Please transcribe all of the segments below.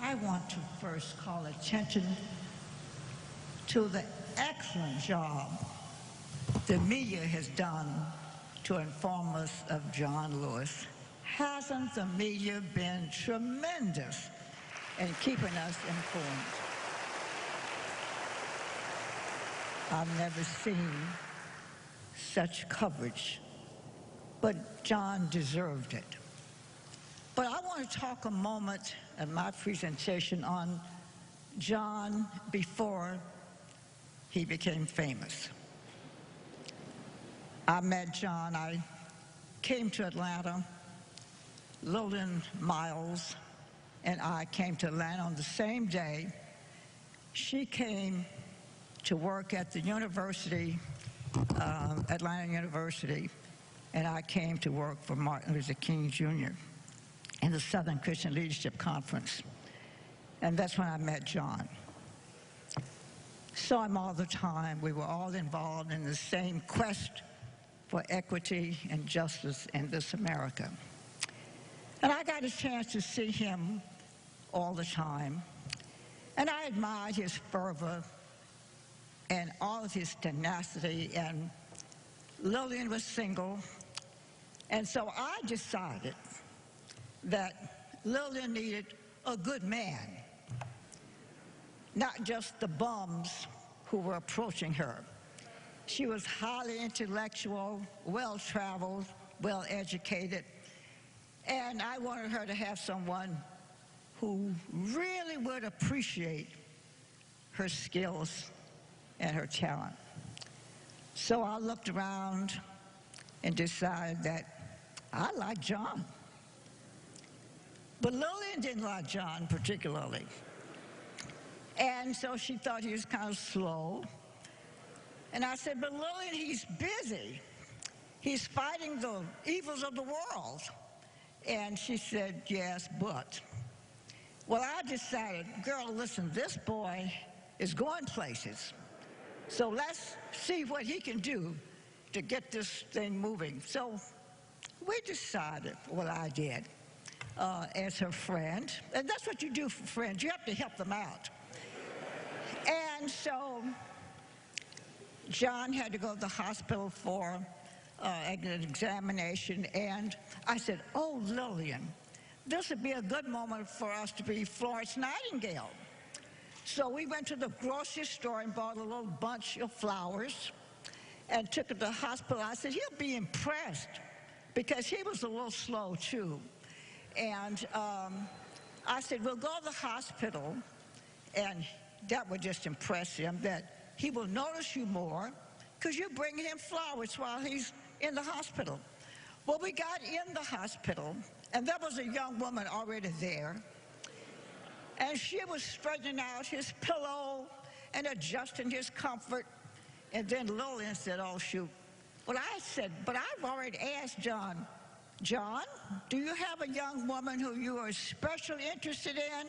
I want to first call attention to the excellent job the media has done to inform us of John Lewis. Hasn't the media been tremendous in keeping us informed? I've never seen such coverage, but John deserved it. But I want to talk a moment in my presentation on John before he became famous. I met John. I came to Atlanta. Lillian Miles and I came to Atlanta on the same day. She came to work at the university, Atlanta University, and I came to work for Martin Luther King Jr. in the Southern Christian Leadership Conference. And that's when I met John. Saw him all the time. We were all involved in the same quest for equity and justice in this America. And I got a chance to see him all the time. And I admired his fervor and all of his tenacity. And Lillian was single. And so I decided that Lillian needed a good man, not just the bums who were approaching her. She was highly intellectual, well-traveled, well-educated, and I wanted her to have someone who really would appreciate her skills and her talent. So I looked around and decided that I liked John. But Lillian didn't like John particularly. And so she thought he was kind of slow. And I said, but Lillian, he's busy. He's fighting the evils of the world. And she said, yes, but. Well, I decided, girl, listen, this boy is going places. So let's see what he can do to get this thing moving. So we decided, well, I did, as her friend. And that's what you do for friends. You have to help them out. And so John had to go to the hospital for an examination, and I said, oh, Lillian, this would be a good moment for us to be Florence Nightingale. So we went to the grocery store and bought a little bunch of flowers and took it to the hospital. I said, he'll be impressed, because he was a little slow, too. And I said, we'll go to the hospital, and that would just impress him, that he will notice you more because you're bringing him flowers while he's in the hospital. Well, we got in the hospital, and there was a young woman already there, and she was straightening out his pillow and adjusting his comfort. And then Lillian said, oh, shoot. Well, I said, but I've already asked John, John, do you have a young woman who you are especially interested in?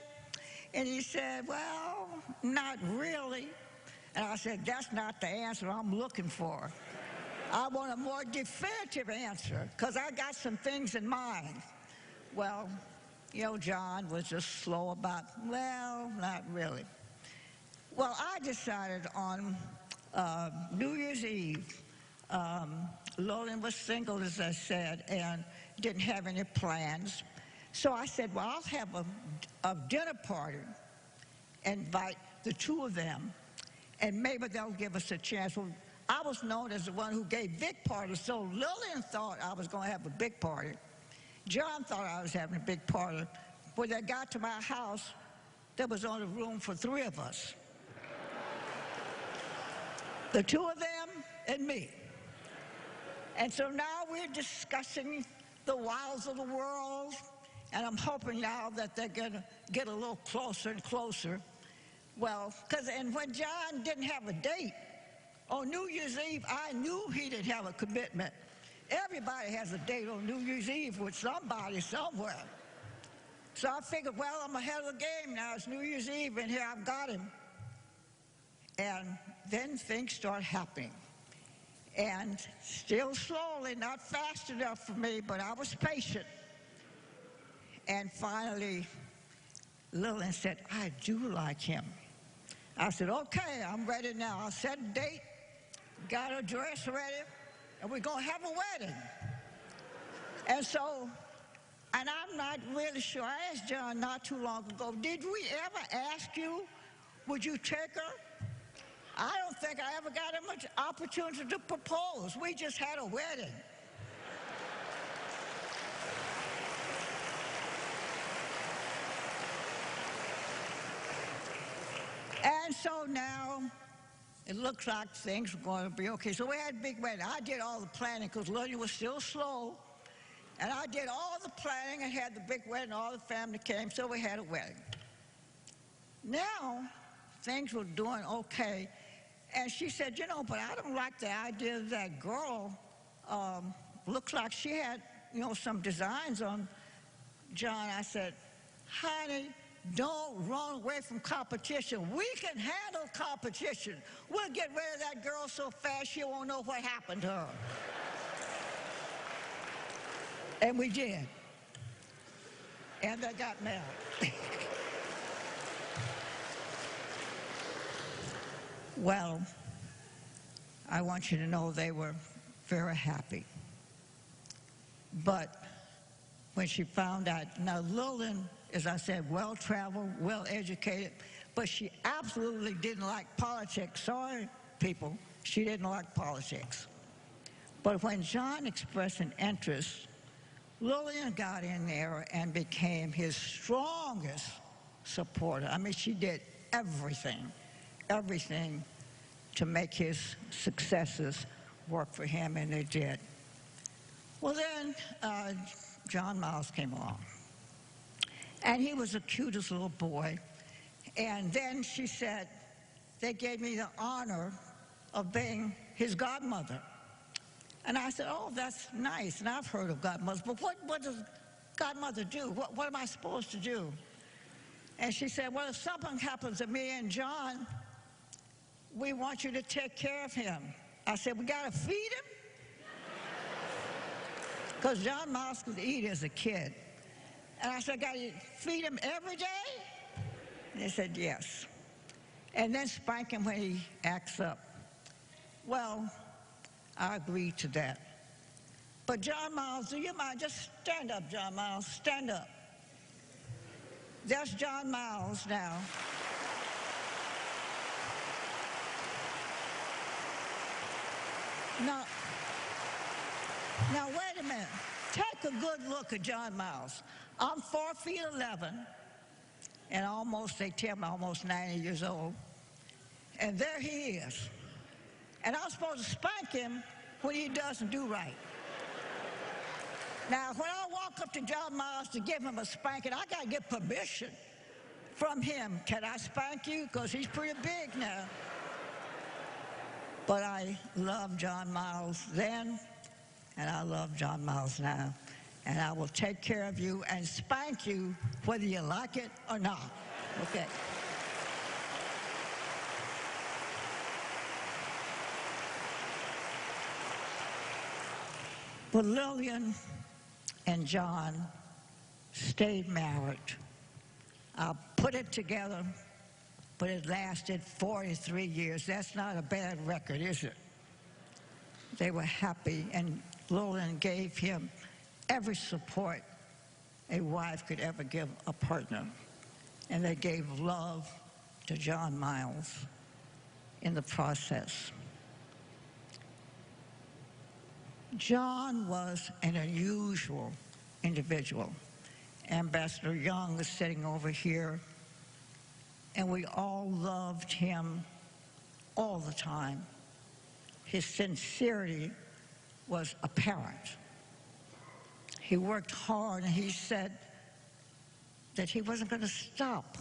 And he said, well, not really. And I said, that's not the answer I'm looking for. I want a more definitive answer, because I got some things in mind. Well, you know, John was just slow about, well, not really. Well, I decided on New Year's Eve. Lillian was single, as I said, and didn't have any plans. So I said, well, I'll have a dinner party, invite the two of them, and maybe they'll give us a chance. Well, I was known as the one who gave big parties, so Lillian thought I was going to have a big party. John thought I was having a big party. When they got to my house, there was only room for 3 of us. The 2 of them and me. And so now we're discussing the wiles of the world, and I'm hoping now that they're going to get a little closer and closer. Well, and when John didn't have a date, on New Year's Eve, I knew he didn't have a commitment. Everybody has a date on New Year's Eve with somebody somewhere. So I figured, well, I'm ahead of the game now. It's New Year's Eve, and here I've got him. And then things start happening. And still slowly, not fast enough for me, but I was patient. And finally, Lillian said, I do like him. I said, okay, I'm ready now. I'll set a date, got a dress ready, and we're going to have a wedding. And so, and I'm not really sure. I asked John not too long ago, did we ever ask you, would you take her? I don't think I ever got much opportunity to propose. We just had a wedding. And so now, it looks like things are going to be okay. So we had a big wedding. I did all the planning because Lillian was still slow. And I did all the planning and had the big wedding. All the family came, so we had a wedding. Now, things were doing okay. And she said, you know, but I don't like the idea of that girl. Looks like she had, you know, some designs on John. I said, honey, don't run away from competition. We can handle competition. We'll get rid of that girl so fast she won't know what happened to her. And we did. And they got married. Well, I want you to know they were very happy. But when she found out, now Lillian, as I said, well-traveled, well-educated, but she absolutely didn't like politics. Sorry, people, she didn't like politics. But when John expressed an interest, Lillian got in there and became his strongest supporter. I mean, she did everything to make his successes work for him, and they did. Well, then John Miles came along, and he was the cutest little boy. And then she said, they gave me the honor of being his godmother. And I said, oh, that's nice, and I've heard of godmothers, but what does godmother do? What am I supposed to do? And she said, well, if something happens to me and John, we want you to take care of him. I said, we got to feed him? Because John Miles could eat as a kid. And I said, got to feed him every day? And they said, yes. And then spank him when he acts up. Well, I agreed to that. But John Miles, do you mind? Just stand up, John Miles. Stand up. That's John Miles now. Now, wait a minute. Take a good look at John Miles. I'm 4'11", and they tell me almost 90 years old. And there he is. And I'm supposed to spank him when he doesn't do right. Now, when I walk up to John Miles to give him a spanking, I got to get permission from him. Can I spank you? Because he's pretty big now. But I loved John Miles then, and I love John Miles now. And I will take care of you and spank you whether you like it or not. Okay. But Lillian and John stayed married. I put it together, but it lasted 43 years. That's not a bad record, is it? They were happy, and Lillian gave him every support a wife could ever give a partner. And they gave love to John Miles in the process. John was an unusual individual. Ambassador Young is sitting over here, and we all loved him all the time. His sincerity was apparent. He worked hard, and he said that he wasn't going to stop.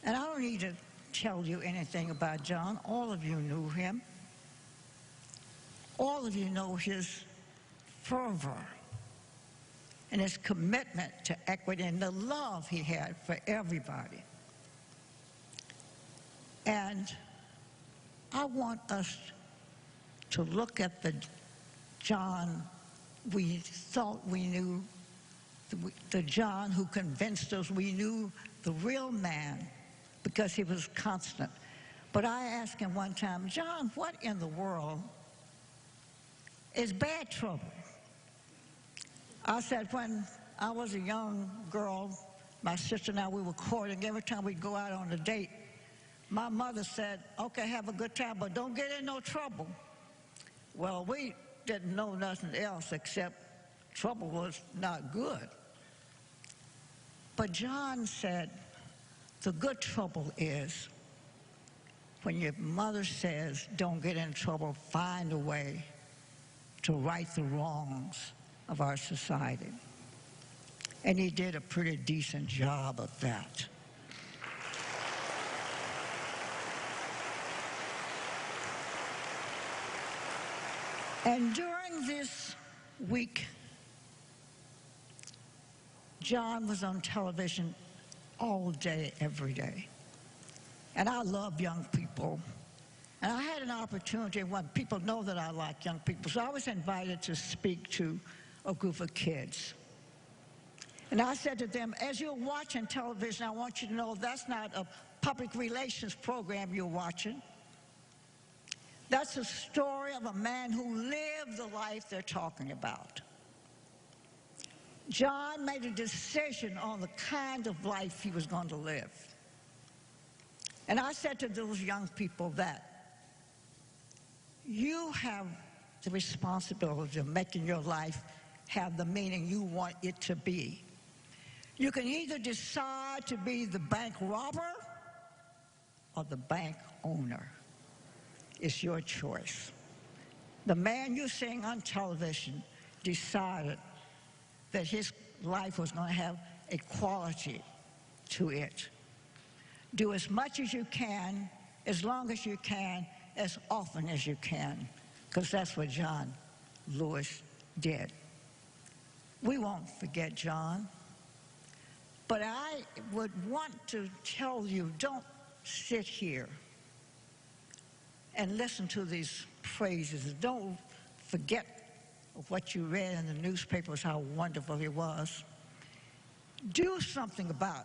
And I don't need to tell you anything about John. All of you knew him. All of you know his fervor and his commitment to equity and the love he had for everybody. And I want us to look at the John we thought we knew the John who convinced us we knew the real man because he was constant. But I asked him one time, John, what in the world is bad trouble? I said, when I was a young girl, my sister and I, we were courting. Every time we'd go out on a date, my mother said, okay, have a good time, but don't get in no trouble. Well, we didn't know nothing else except trouble was not good. But John said, the good trouble is when your mother says, don't get in trouble, find a way to right the wrongs of our society. And he did a pretty decent job of that. And during this week, John was on television all day, every day. And I love young people. And I had an opportunity when people know that I like young people. So I was invited to speak to a group of kids. And I said to them, as you're watching television, I want you to know that's not a public relations program you're watching. That's a story of a man who lived the life they're talking about. John made a decision on the kind of life he was going to live. And I said to those young people that you have the responsibility of making your life have the meaning you want it to be. You can either decide to be the bank robber or the bank owner. It's your choice. The man you're seeing on television decided that his life was going to have a quality to it. Do as much as you can, as long as you can, as often as you can, because that's what John Lewis did. We won't forget John, but I would want to tell you, don't sit here and listen to these praises. Don't forget what you read in the newspapers, how wonderful he was. Do something about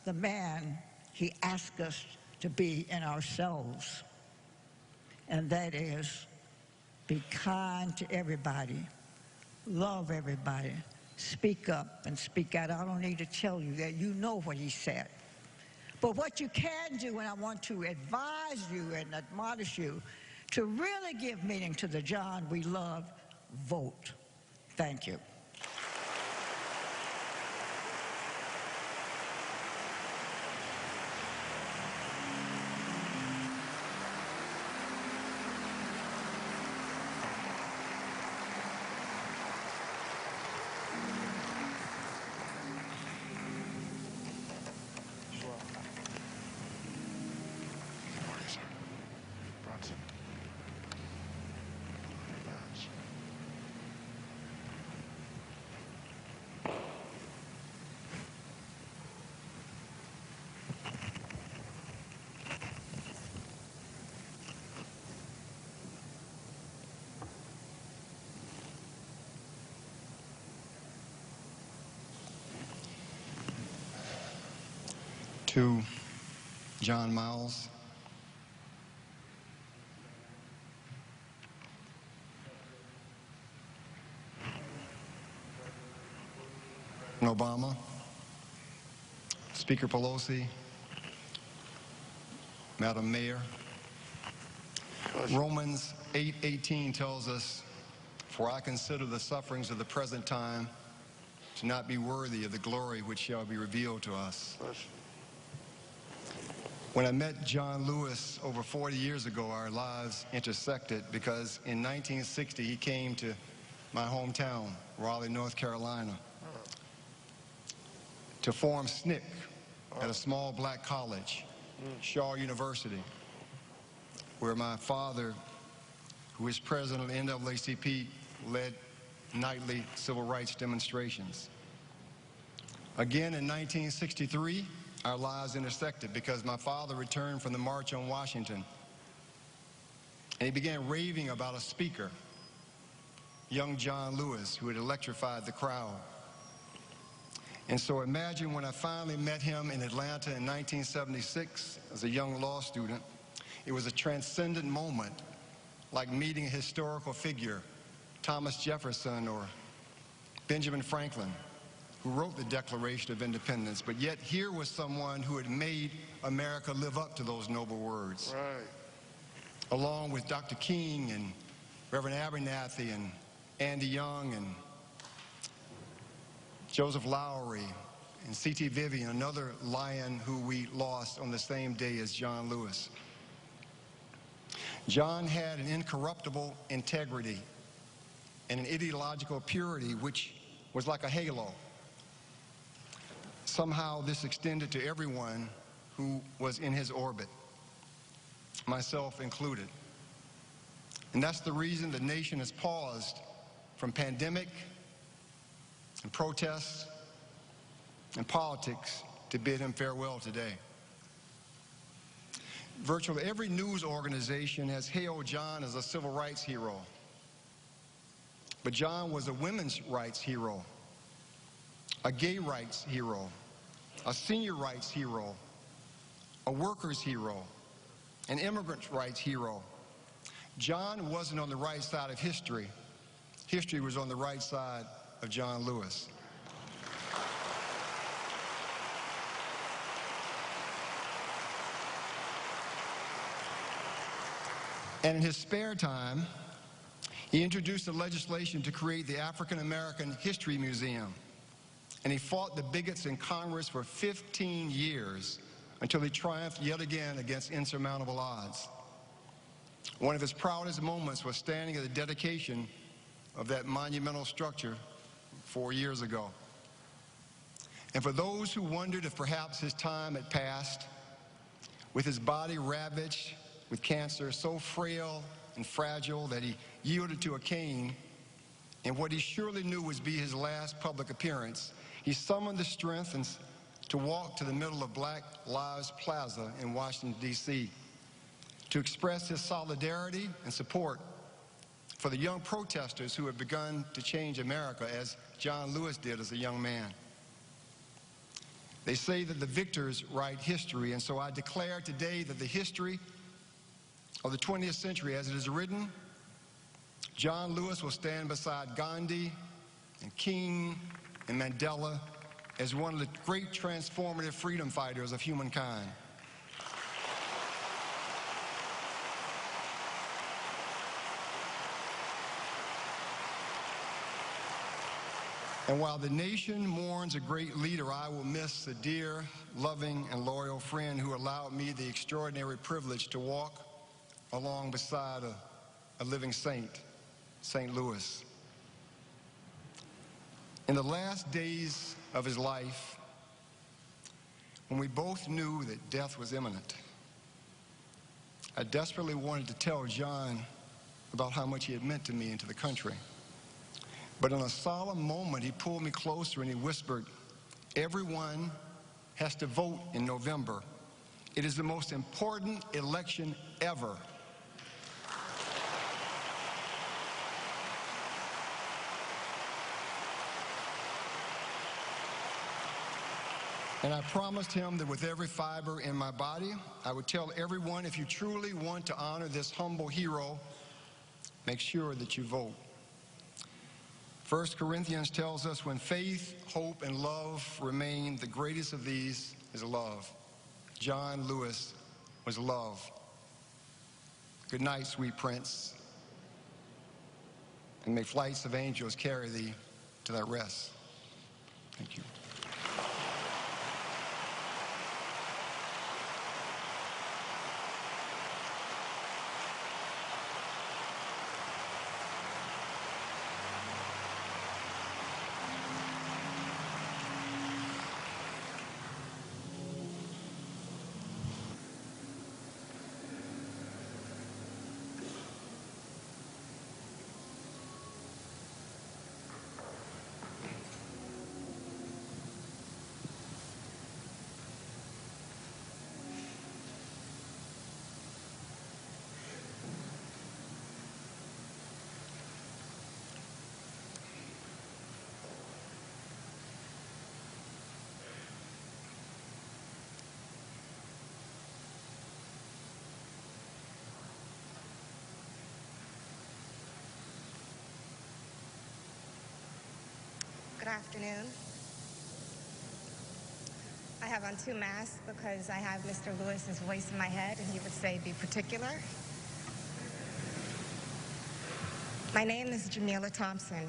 the man he asked us to be in ourselves, and that is be kind to everybody, love everybody, speak up and speak out. I don't need to tell you that. You know what he said. But what you can do, and I want to advise you and admonish you to really give meaning to the John we love, vote. Thank you. To John Miles, Obama, Speaker Pelosi, Madam Mayor, Romans 8:18 tells us, "For I consider the sufferings of the present time to not be worthy of the glory which shall be revealed to us." When I met John Lewis over 40 years ago, our lives intersected because in 1960 he came to my hometown, Raleigh, North Carolina, to form SNCC at a small black college, Shaw University, where my father, who is president of the NAACP, led nightly civil rights demonstrations. Again, in 1963, our lives intersected because my father returned from the March on Washington, and he began raving about a speaker, young John Lewis, who had electrified the crowd. And so imagine when I finally met him in Atlanta in 1976 as a young law student, it was a transcendent moment, like meeting a historical figure, Thomas Jefferson or Benjamin Franklin, who wrote the Declaration of Independence. But yet here was someone who had made America live up to those noble words. Right. Along with Dr. King and Reverend Abernathy and Andy Young and Joseph Lowry and C.T. Vivian, another lion who we lost on the same day as John Lewis. John had an incorruptible integrity and an ideological purity which was like a halo. Somehow this extended to everyone who was in his orbit, myself included. And that's the reason the nation has paused from pandemic and protests and politics to bid him farewell today. Virtually every news organization has hailed John as a civil rights hero. But John was a women's rights hero, a gay rights hero, a senior rights hero, a workers' hero, an immigrant rights hero. John wasn't on the right side of history. History was on the right side of John Lewis. And in his spare time, he introduced the legislation to create the African American History Museum. And he fought the bigots in Congress for 15 years until he triumphed yet again against insurmountable odds. One of his proudest moments was standing at the dedication of that monumental structure 4 years ago. And for those who wondered if perhaps his time had passed, with his body ravaged with cancer, so frail and fragile that he yielded to a cane, in what he surely knew would be his last public appearance, he summoned the strength to walk to the middle of Black Lives Plaza in Washington, D.C., to express his solidarity and support for the young protesters who have begun to change America, as John Lewis did as a young man. They say that the victors write history, and so I declare today that the history of the 20th century, as it is written, John Lewis will stand beside Gandhi and King and Mandela as one of the great transformative freedom fighters of humankind. And while the nation mourns a great leader, I will miss the dear, loving, and loyal friend who allowed me the extraordinary privilege to walk along beside a living saint, St. Louis. In the last days of his life, when we both knew that death was imminent, I desperately wanted to tell John about how much he had meant to me and to the country. But in a solemn moment, he pulled me closer and he whispered, "Everyone has to vote in November. It is the most important election ever." And I promised him that with every fiber in my body, I would tell everyone, if you truly want to honor this humble hero, make sure that you vote. 1 Corinthians tells us when faith, hope, and love remain, the greatest of these is love. John Lewis was love. Good night, sweet prince, and may flights of angels carry thee to thy rest. Thank you. Good afternoon. I have on two masks because I have Mr. Lewis's voice in my head, and he would say, be particular. My name is Jamila Thompson,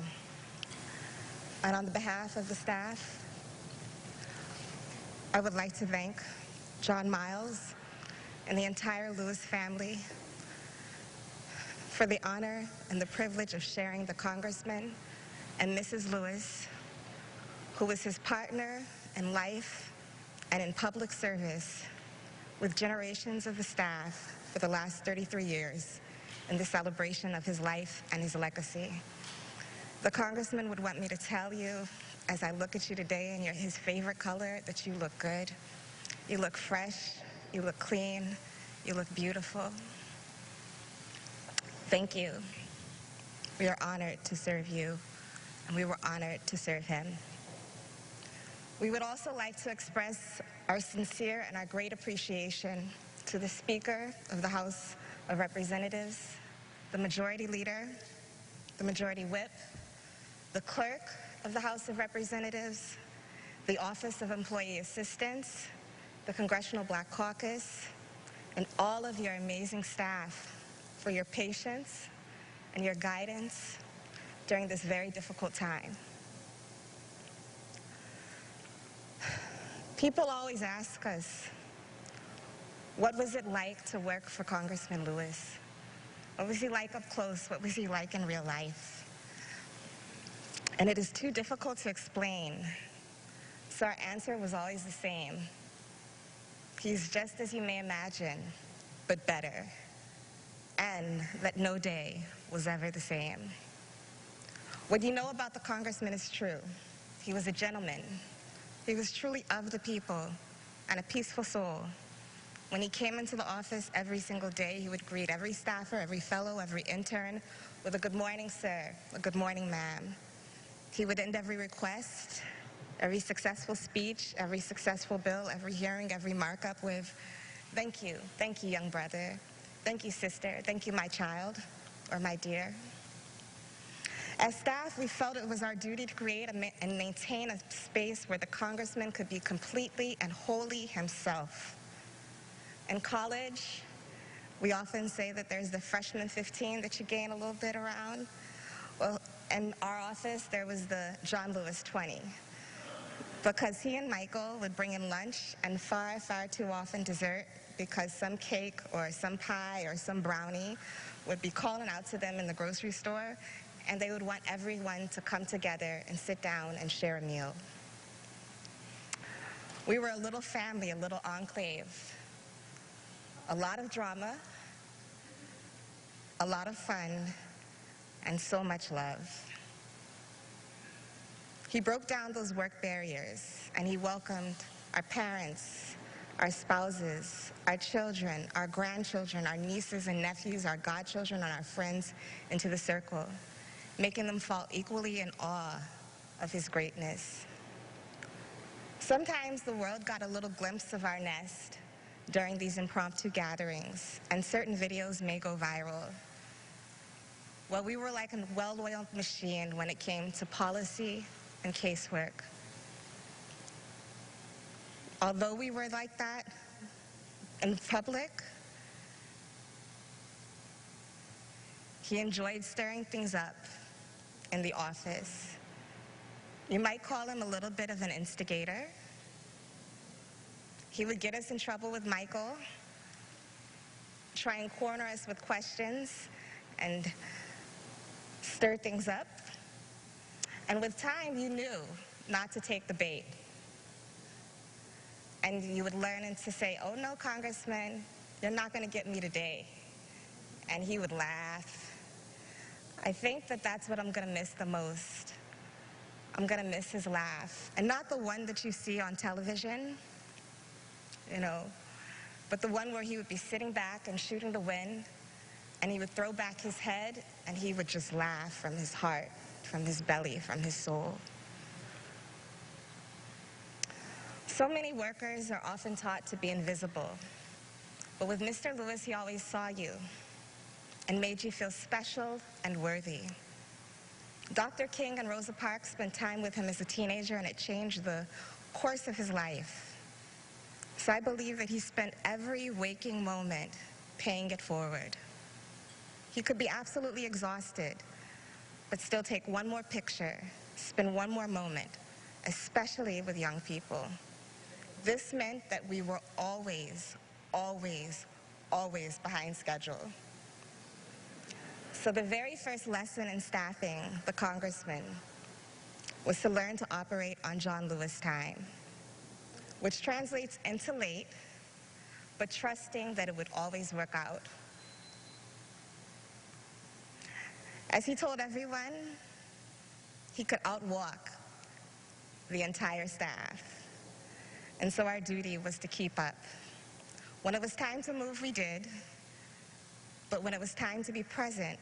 and on the behalf of the staff, I would like to thank John Miles and the entire Lewis family for the honor and the privilege of sharing the Congressman and Mrs. Lewis, who was his partner in life and in public service with generations of the staff for the last 33 years in the celebration of his life and his legacy. The Congressman would want me to tell you, as I look at you today in his favorite color, that you look good, you look fresh, you look clean, you look beautiful. Thank you. We are honored to serve you, and we were honored to serve him. We would also like to express our sincere and our great appreciation to the Speaker of the House of Representatives, the Majority Leader, the Majority Whip, the Clerk of the House of Representatives, the Office of Employee Assistance, the Congressional Black Caucus, and all of your amazing staff for your patience and your guidance during this very difficult time. People always ask us, what was it like to work for Congressman Lewis? What was he like up close? What was he like in real life? And it is too difficult to explain, so our answer was always the same. He's just as you may imagine, but better, and that no day was ever the same. What you know about the Congressman is true. He was a gentleman. He was truly of the people and a peaceful soul. When he came into the office every single day, he would greet every staffer, every fellow, every intern with a good morning, sir, a good morning, ma'am. He would end every request, every successful speech, every successful bill, every hearing, every markup with, thank you, young brother. Thank you, sister. Thank you, my child, or my dear. As staff, we felt it was our duty to create and maintain a space where the Congressman could be completely and wholly himself. In college, we often say that there's the freshman 15 that you gain a little bit around. Well, in our office, there was the John Lewis 20, because he and Michael would bring in lunch and far, far too often dessert, because some cake or some pie or some brownie would be calling out to them in the grocery store, and they would want everyone to come together and sit down and share a meal. We were a little family, a little enclave. A lot of drama, a lot of fun, and so much love. He broke down those work barriers, and he welcomed our parents, our spouses, our children, our grandchildren, our nieces and nephews, our godchildren, and our friends into the circle, making them fall equally in awe of his greatness. Sometimes the world got a little glimpse of our nest during these impromptu gatherings, and certain videos may go viral. Well, we were like a well-oiled machine when it came to policy and casework. Although we were like that in public, he enjoyed stirring things up in the office. You might call him a little bit of an instigator. He would get us in trouble with Michael, try and corner us with questions, and stir things up. And with time, you knew not to take the bait. And you would learn to say, oh no, Congressman, you're not going to get me today. And he would laugh. I think that that's what I'm going to miss the most. I'm going to miss his laugh. And not the one that you see on television, but the one where he would be sitting back and shooting the wind, and he would throw back his head, and he would just laugh from his heart, from his belly, from his soul. So many workers are often taught to be invisible, but with Mr. Lewis, he always saw you and made you feel special and worthy. Dr. King and Rosa Parks spent time with him as a teenager, and it changed the course of his life. So I believe that he spent every waking moment paying it forward. He could be absolutely exhausted, but still take one more picture, spend one more moment, especially with young people. This meant that we were always, always, always behind schedule. So the very first lesson in staffing the congressman was to learn to operate on John Lewis time, which translates into late, but trusting that it would always work out. As he told everyone, he could outwalk the entire staff. And so our duty was to keep up. When it was time to move, we did. But when it was time to be present,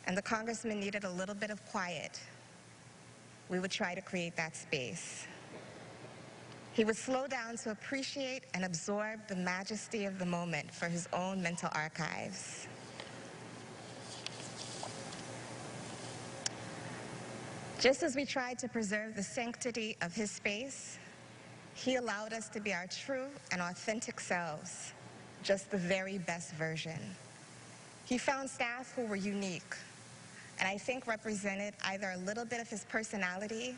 and the congressman needed a little bit of quiet, we would try to create that space. He would slow down to appreciate and absorb the majesty of the moment for his own mental archives. Just as we tried to preserve the sanctity of his space, he allowed us to be our true and authentic selves, just the very best version. He found staff who were unique, and I think represented either a little bit of his personality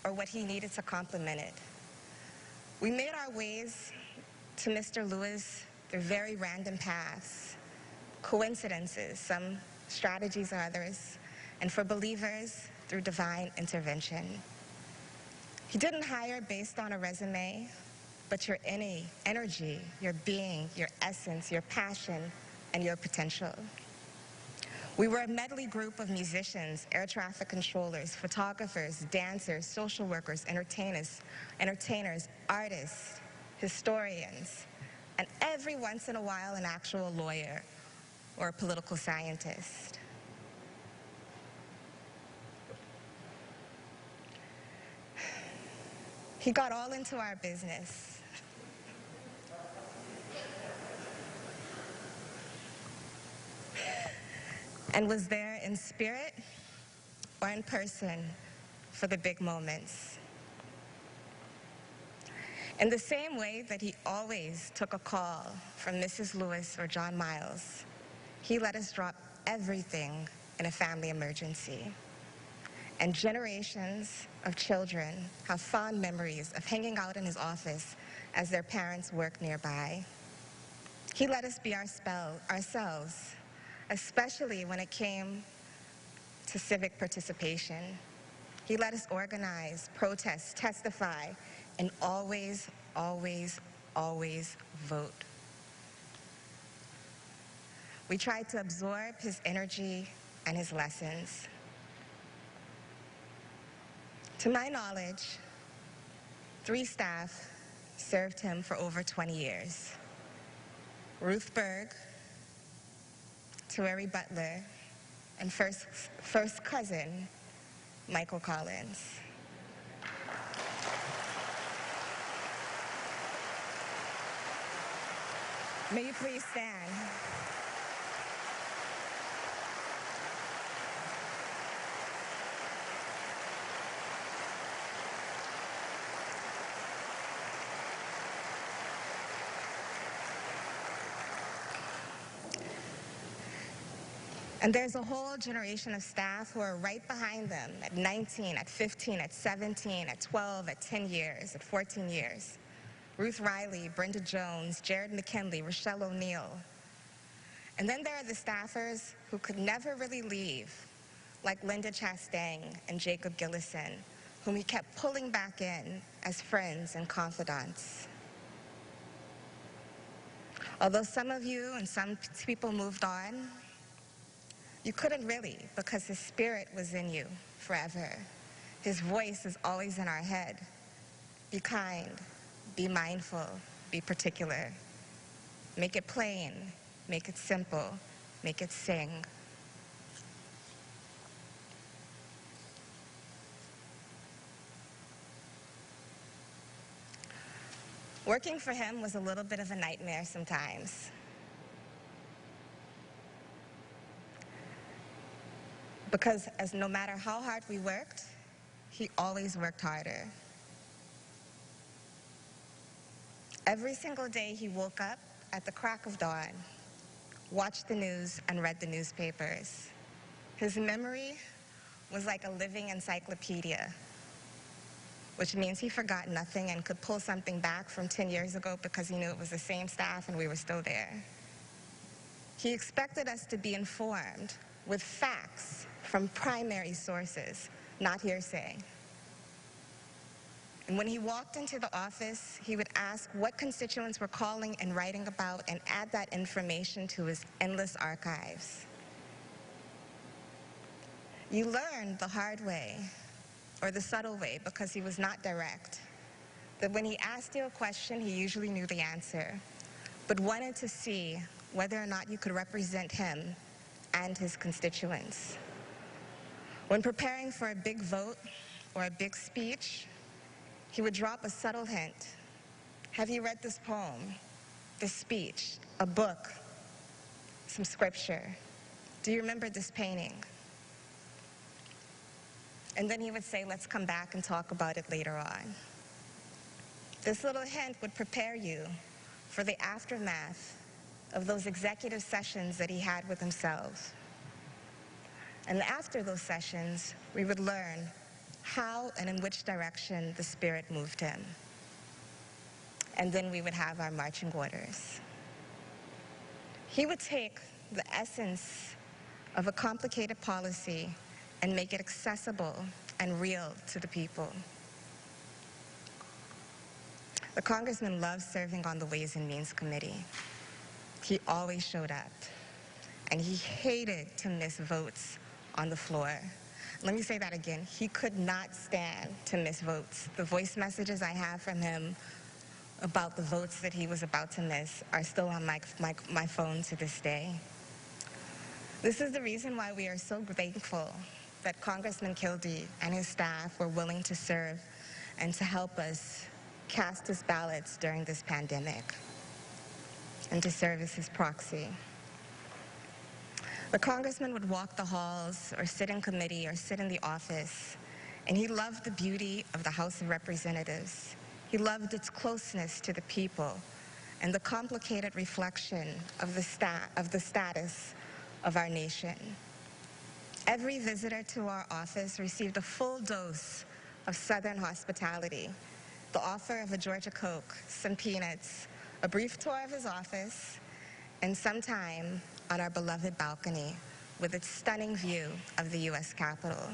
or what he needed to complement it. We made our ways to Mr. Lewis through very random paths, coincidences, some strategies or others, and for believers, through divine intervention. He didn't hire based on a resume, but your energy, your being, your essence, your passion, and your potential. We were a medley group of musicians, air traffic controllers, photographers, dancers, social workers, entertainers, artists, historians, and every once in a while an actual lawyer or a political scientist. He got all into our business. And was there in spirit or in person for the big moments. In the same way that he always took a call from Mrs. Lewis or John Miles, he let us drop everything in a family emergency. And generations of children have fond memories of hanging out in his office as their parents worked nearby. He let us be ourselves, especially when it came to civic participation. He let us organize, protest, testify, and always, always, always vote. We tried to absorb his energy and his lessons. To my knowledge, 3 staff served him for over 20 years. Ruth Berg, Terry Butler, and first cousin, Michael Collins. May you please stand. And there's a whole generation of staff who are right behind them at 19, at 15, at 17, at 12, at 10 years, at 14 years. Ruth Riley, Brenda Jones, Jared McKinley, Rochelle O'Neill. And then there are the staffers who could never really leave, like Linda Chastain and Jacob Gillison, whom he kept pulling back in as friends and confidants. Although some of you and some people moved on, you couldn't really, because his spirit was in you forever. His voice is always in our head. Be kind, be mindful, be particular. Make it plain, make it simple, make it sing. Working for him was a little bit of a nightmare sometimes. Because as no matter how hard we worked, he always worked harder. Every single day he woke up at the crack of dawn, watched the news, and read the newspapers. His memory was like a living encyclopedia, which means he forgot nothing and could pull something back from 10 years ago because he knew it was the same staff and we were still there. He expected us to be informed with facts from primary sources, not hearsay. And when he walked into the office, he would ask what constituents were calling and writing about and add that information to his endless archives. You learned the hard way, or the subtle way, because he was not direct, that when he asked you a question, he usually knew the answer, but wanted to see whether or not you could represent him and his constituents. When preparing for a big vote or a big speech, he would drop a subtle hint. Have you read this poem, this speech, a book, some scripture? Do you remember this painting? And then he would say, let's come back and talk about it later on. This little hint would prepare you for the aftermath of those executive sessions that he had with himself. And after those sessions, we would learn how and in which direction the Spirit moved him. And then we would have our marching orders. He would take the essence of a complicated policy and make it accessible and real to the people. The congressman loved serving on the Ways and Means Committee. He always showed up, and he hated to miss votes on the floor. Let me say that again. He could not stand to miss votes. The voice messages I have from him about the votes that he was about to miss are still on my phone to this day. This is the reason why we are so thankful that Congressman Kildee and his staff were willing to serve and to help us cast his ballots during this pandemic and to serve as his proxy. The congressman would walk the halls or sit in committee or sit in the office, and he loved the beauty of the House of Representatives. He loved its closeness to the people and the complicated reflection of the status of our nation. Every visitor to our office received a full dose of Southern hospitality, the offer of a Georgia Coke, some peanuts, a brief tour of his office, and some time on our beloved balcony with its stunning view of the U.S. Capitol.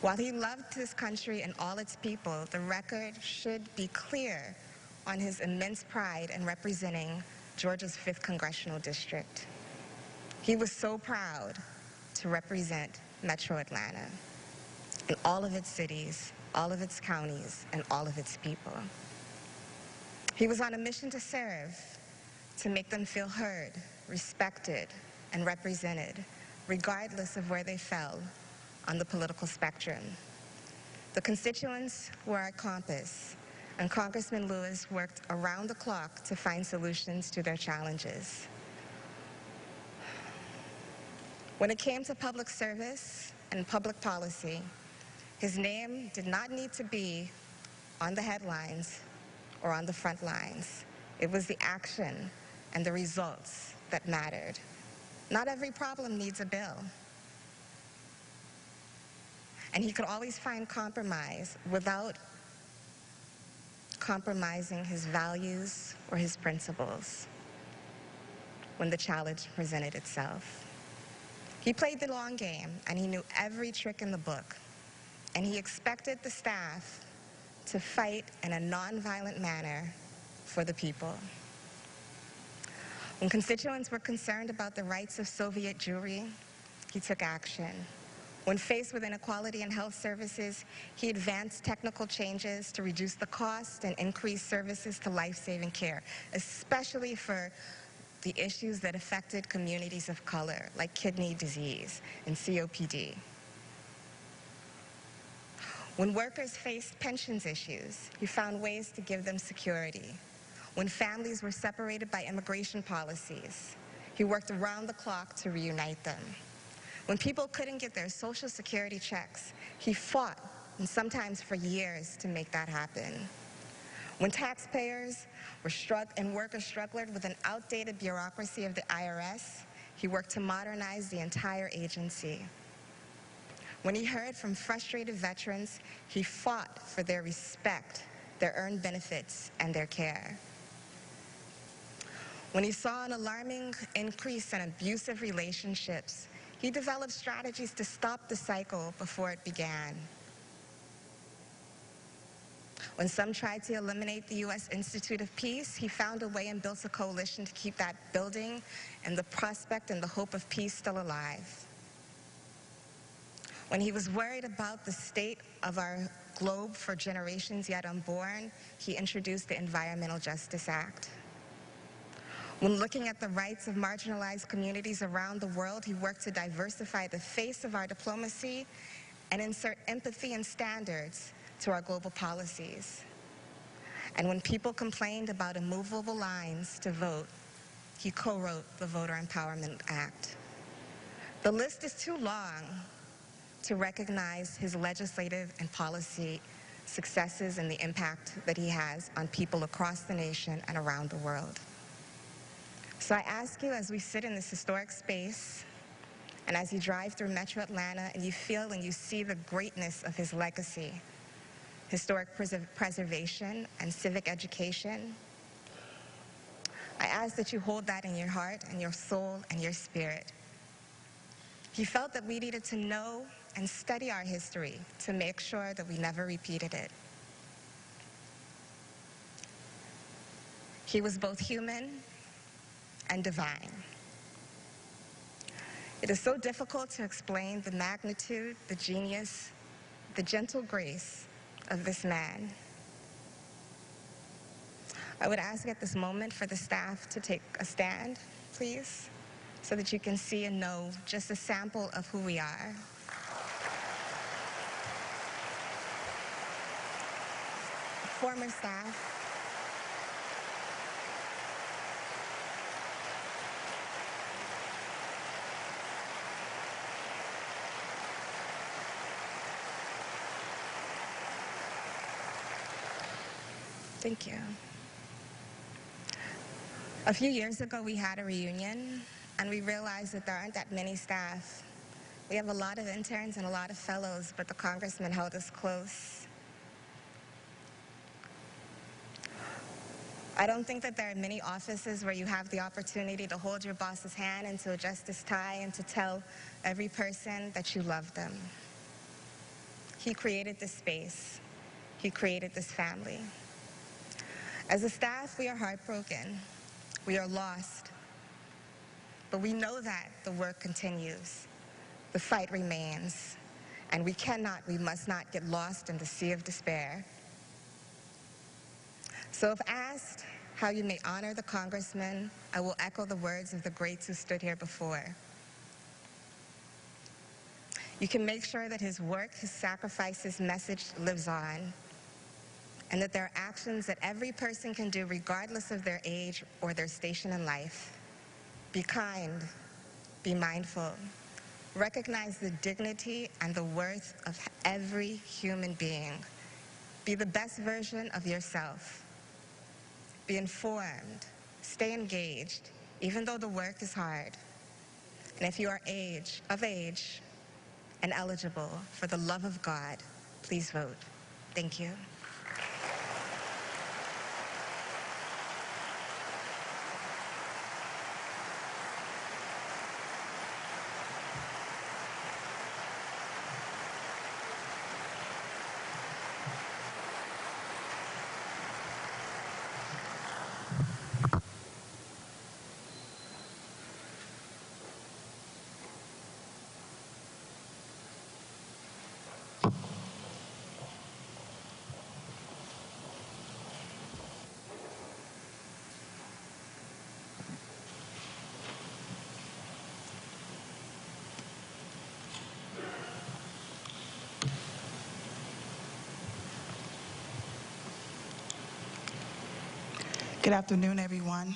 While he loved his country and all its people, the record should be clear on his immense pride in representing Georgia's 5th Congressional District. He was so proud to represent Metro Atlanta and all of its cities, all of its counties, and all of its people. He was on a mission to serve, to make them feel heard, respected, and represented, regardless of where they fell on the political spectrum. The constituents were our compass, and Congressman Lewis worked around the clock to find solutions to their challenges. When it came to public service and public policy, his name did not need to be on the headlines or on the front lines. It was the action and the results that mattered. Not every problem needs a bill. And he could always find compromise without compromising his values or his principles when the challenge presented itself. He played the long game, and he knew every trick in the book. And he expected the staff to fight in a nonviolent manner for the people. When constituents were concerned about the rights of Soviet Jewry, he took action. When faced with inequality in health services, he advanced technical changes to reduce the cost and increase services to life-saving care, especially for the issues that affected communities of color, like kidney disease and COPD. When workers faced pensions issues, he found ways to give them security. When families were separated by immigration policies, he worked around the clock to reunite them. When people couldn't get their Social Security checks, he fought, and sometimes for years, to make that happen. When taxpayers and workers struggled with an outdated bureaucracy of the IRS, he worked to modernize the entire agency. When he heard from frustrated veterans, he fought for their respect, their earned benefits, and their care. When he saw an alarming increase in abusive relationships, he developed strategies to stop the cycle before it began. When some tried to eliminate the U.S. Institute of Peace, he found a way and built a coalition to keep that building and the prospect and the hope of peace still alive. When he was worried about the state of our globe for generations yet unborn, he introduced the Environmental Justice Act. When looking at the rights of marginalized communities around the world, he worked to diversify the face of our diplomacy and insert empathy and standards to our global policies. And when people complained about immovable lines to vote, he co-wrote the Voter Empowerment Act. The list is too long to recognize his legislative and policy successes and the impact that he has on people across the nation and around the world. So I ask you, as we sit in this historic space, and as you drive through Metro Atlanta and you feel and you see the greatness of his legacy, historic preservation and civic education, I ask that you hold that in your heart and your soul and your spirit. He felt that we needed to know and study our history to make sure that we never repeated it. He was both human and divine. It is so difficult to explain the magnitude, the genius, the gentle grace of this man. I would ask at this moment for the staff to take a stand, please, so that you can see and know just a sample of who we are. Former staff, thank you. A few years ago, we had a reunion, and we realized that there aren't that many staff. We have a lot of interns and a lot of fellows, but the congressman held us close. I don't think that there are many offices where you have the opportunity to hold your boss's hand and to adjust his tie and to tell every person that you love them. He created this space. He created this family. As a staff, we are heartbroken. We are lost. But we know that the work continues. The fight remains. And we must not get lost in the sea of despair. So if asked how you may honor the congressman, I will echo the words of the greats who stood here before. You can make sure that his work, his sacrifice, his message lives on, and that there are actions that every person can do regardless of their age or their station in life. Be kind, be mindful, recognize the dignity and the worth of every human being. Be the best version of yourself. Be informed, stay engaged, even though the work is hard. And if you are of age and eligible, for the love of God, please vote. Thank you. Good afternoon, everyone.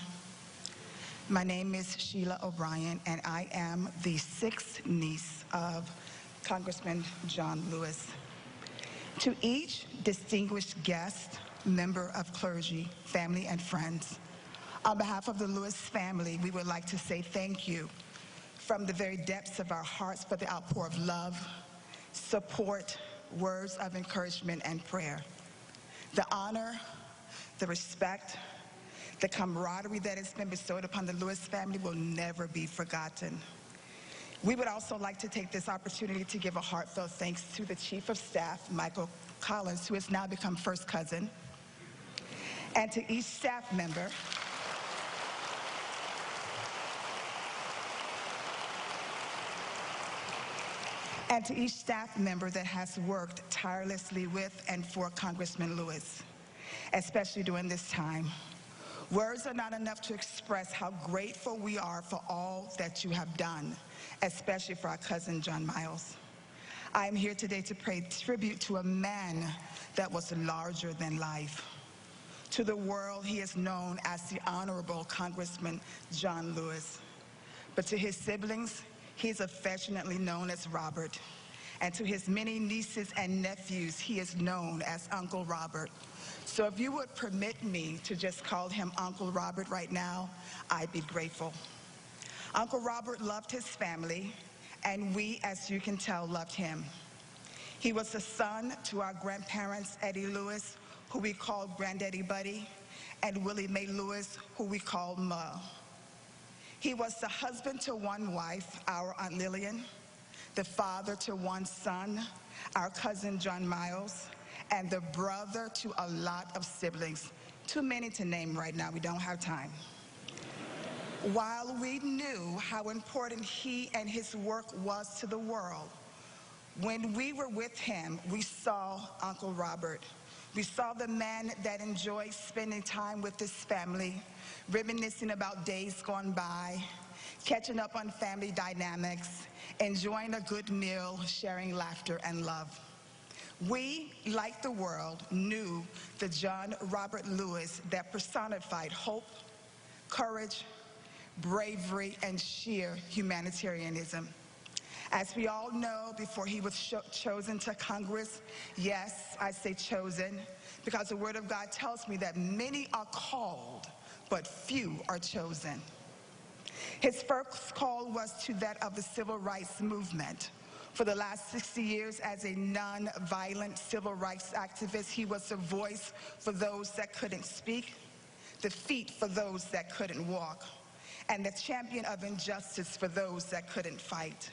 My name is Sheila O'Brien, and I am the sixth niece of Congressman John Lewis. To each distinguished guest, member of clergy, family, and friends, on behalf of the Lewis family, we would like to say thank you from the very depths of our hearts for the outpour of love, support, words of encouragement, and prayer. The honor, the respect, the camaraderie that has been bestowed upon the Lewis family will never be forgotten. We would also like to take this opportunity to give a heartfelt thanks to the Chief of Staff, Michael Collins, who has now become first cousin, and to each staff member that has worked tirelessly with and for Congressman Lewis, especially during this time. Words are not enough to express how grateful we are for all that you have done, especially for our cousin John Miles. I am here today to pay tribute to a man that was larger than life. To the world, he is known as the Honorable Congressman John Lewis. But to his siblings, he is affectionately known as Robert. And to his many nieces and nephews, he is known as Uncle Robert. So if you would permit me to just call him Uncle Robert right now, I'd be grateful. Uncle Robert loved his family, and we, as you can tell, loved him. He was the son to our grandparents, Eddie Lewis, who we called Granddaddy Buddy, and Willie Mae Lewis, who we called Ma. He was the husband to one wife, our Aunt Lillian, the father to one son, our cousin John Miles, and the brother to a lot of siblings. Too many to name right now, we don't have time. While we knew how important he and his work was to the world, when we were with him, we saw Uncle Robert. We saw the man that enjoyed spending time with his family, reminiscing about days gone by, catching up on family dynamics, enjoying a good meal, sharing laughter and love. We, like the world, knew the John Robert Lewis that personified hope, courage, bravery, and sheer humanitarianism. As we all know, before he was chosen to Congress, yes, I say chosen, because the Word of God tells me that many are called, but few are chosen. His first call was to that of the civil rights movement. For the last 60 years, as a non-violent civil rights activist, he was the voice for those that couldn't speak, the feet for those that couldn't walk, and the champion of injustice for those that couldn't fight.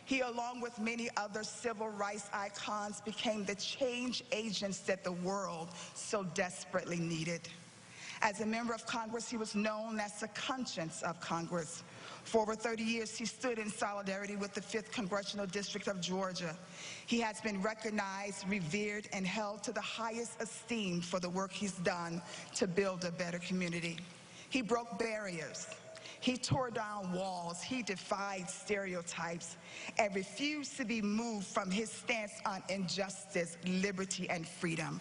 He, along with many other civil rights icons, became the change agents that the world so desperately needed. As a member of Congress, he was known as the conscience of Congress. For over 30 years, he stood in solidarity with the 5th Congressional District of Georgia. He has been recognized, revered, and held to the highest esteem for the work he's done to build a better community. He broke barriers. He tore down walls. He defied stereotypes and refused to be moved from his stance on injustice, liberty, and freedom.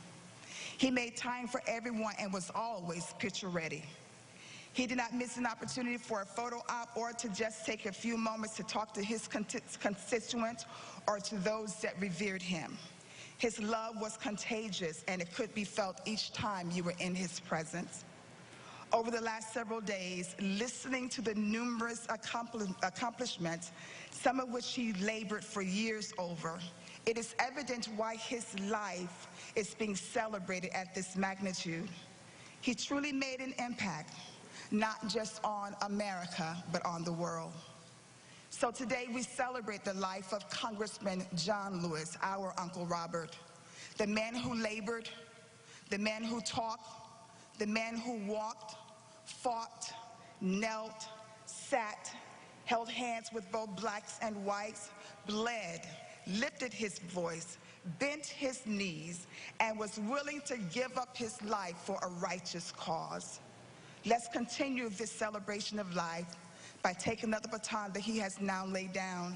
He made time for everyone and was always picture ready. He did not miss an opportunity for a photo op or to just take a few moments to talk to his constituents or to those that revered him. His love was contagious, and it could be felt each time you were in his presence. Over the last several days, listening to the numerous accomplishments, some of which he labored for years over, it is evident why his life is being celebrated at this magnitude. He truly made an impact, not just on America, but on the world. So today we celebrate the life of Congressman John Lewis, our Uncle Robert, the man who labored, the man who talked, the man who walked, fought, knelt, sat, held hands with both blacks and whites, bled, lifted his voice, bent his knees, and was willing to give up his life for a righteous cause. Let's continue this celebration of life by taking up the baton that he has now laid down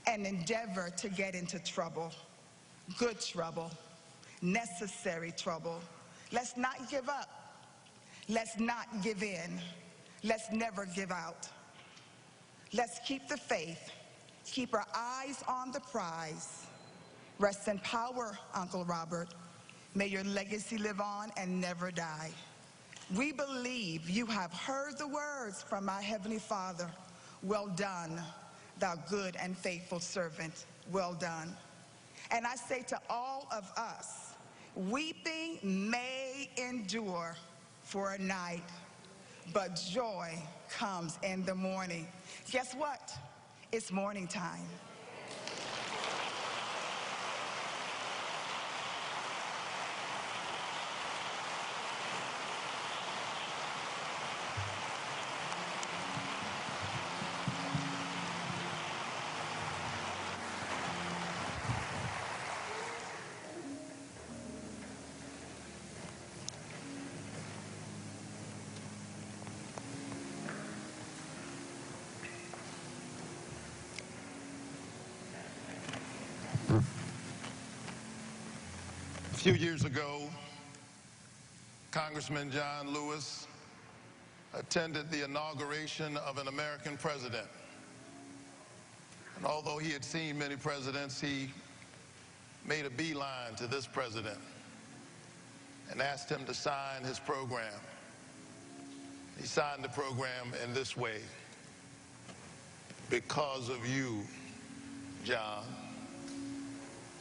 and endeavor to get into trouble, good trouble, necessary trouble. Let's not give up. Let's not give in. Let's never give out. Let's keep the faith, keep our eyes on the prize. Rest in power, Uncle Robert. May your legacy live on and never die. We believe you have heard the words from my Heavenly Father. Well done, thou good and faithful servant. Well done. And I say to all of us, weeping may endure for a night, but joy comes in the morning. Guess what? It's morning time. A few years ago, Congressman John Lewis attended the inauguration of an American president. And although he had seen many presidents, he made a beeline to this president and asked him to sign his program. He signed the program in this way: "Because of you, John,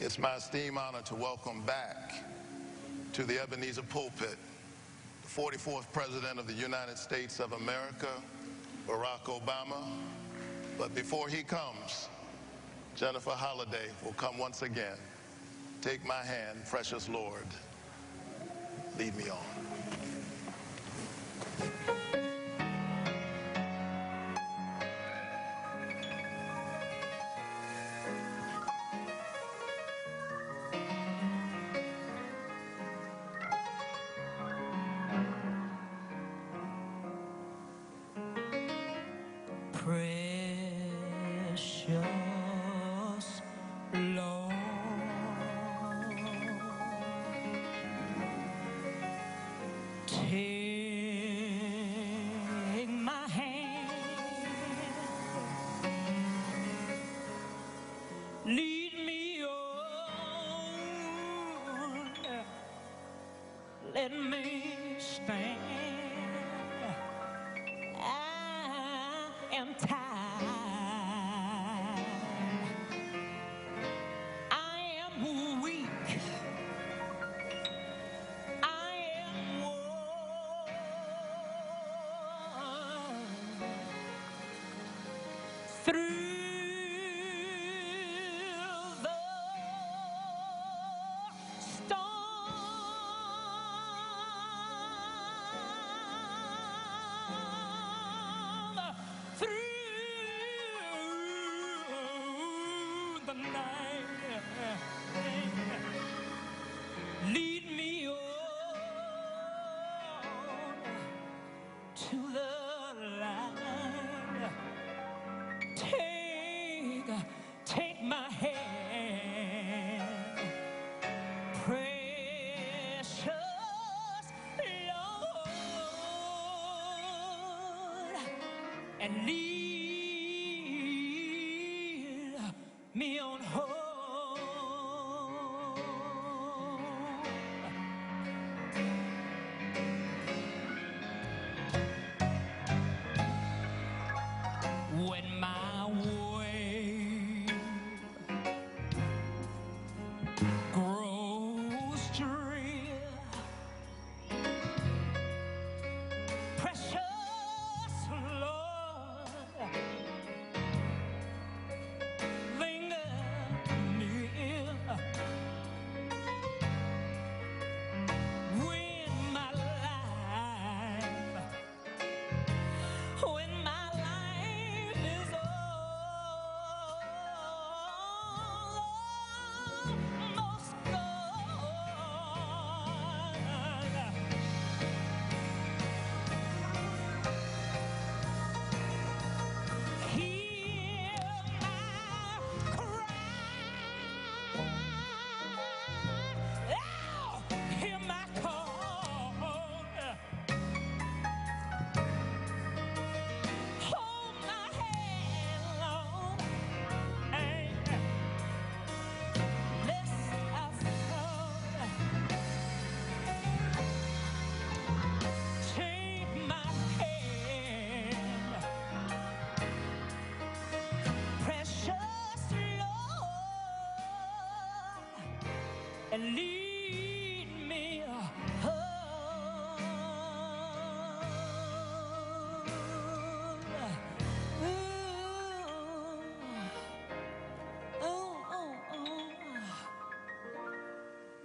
it's my esteemed honor to welcome back to the Ebenezer pulpit the 44th President of the United States of America, Barack Obama. But before he comes, Jennifer Holliday will come once again. Take my hand, precious Lord. Lead me on." Precious Lord, take my hand, lead me on, let me stand. I am tired. I am weak. I am worn through the storm, through the night. Lead me on to the light. Take my hand, precious Lord, and lead me on home. When my way grows drear, precious Lord,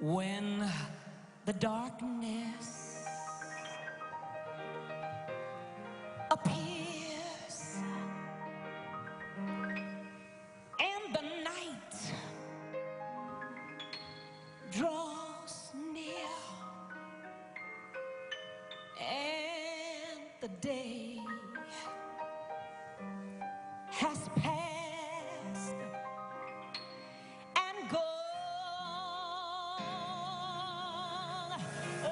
when the darkness appears and the night draws near and the day has passed and gone. Oh,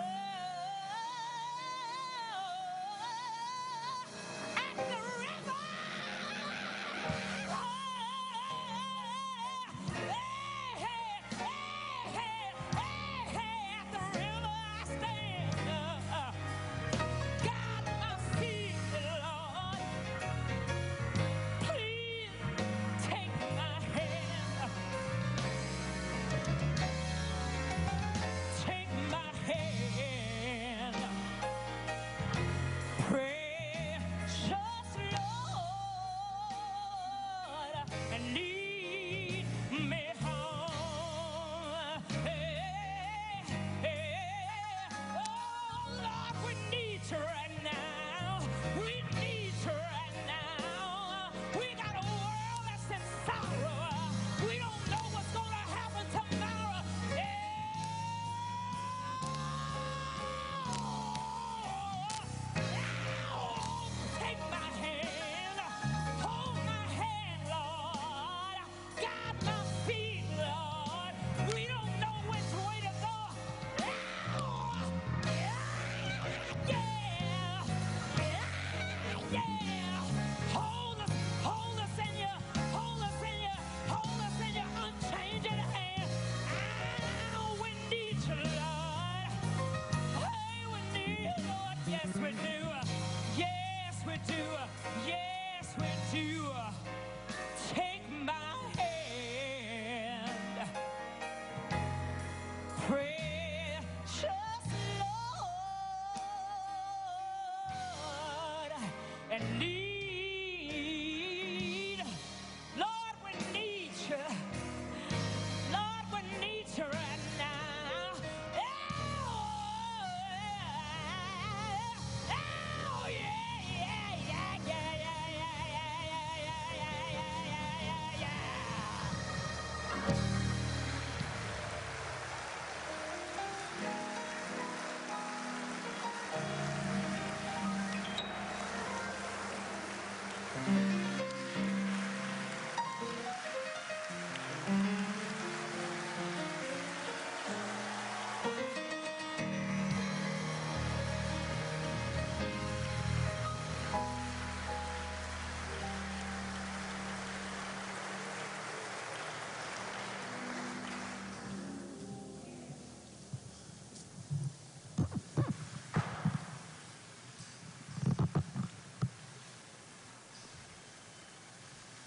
and the river, at the river I stand. God, my feet, Lord, please take my hand. Take my hand, precious Lord, and lead me home. Hey, hey, oh Lord, we need you right now. We need you right now. We got a world that's in sorrow. We don't know what's gonna happen tomorrow. Take my hand, hold my hand, Lord. Guide my feet, Lord. We don't know which way to go. Yeah, yeah. Hold us in your, hold us in your, hold us in your unchanging hand. We need you, Lord. Hey, we need you, Lord. Yes, we do. Yes, we do. Yes, we do. Take my hand, precious Lord, and lead. Lord, we need you. Lord, we need you right now. Oh, yeah, yeah, yeah, yeah, yeah, yeah, yeah, yeah, yeah.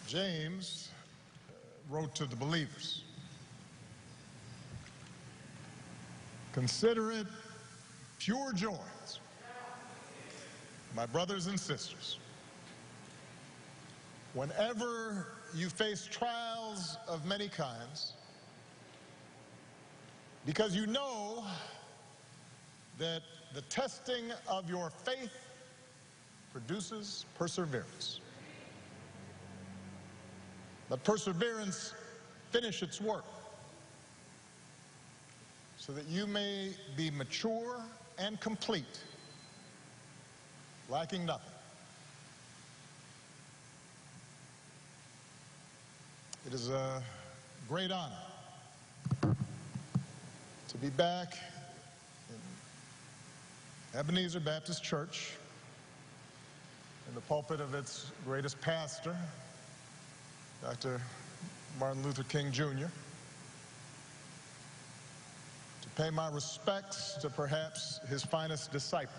James wrote to the believers, "Consider it pure joy, my brothers and sisters, whenever you face trials of many kinds, because you know that the testing of your faith produces perseverance. Let perseverance finish its work, so that you may be mature and complete, lacking nothing." It is a great honor to be back in Ebenezer Baptist Church, in the pulpit of its greatest pastor, Dr. Martin Luther King Jr., to pay my respects to perhaps his finest disciple,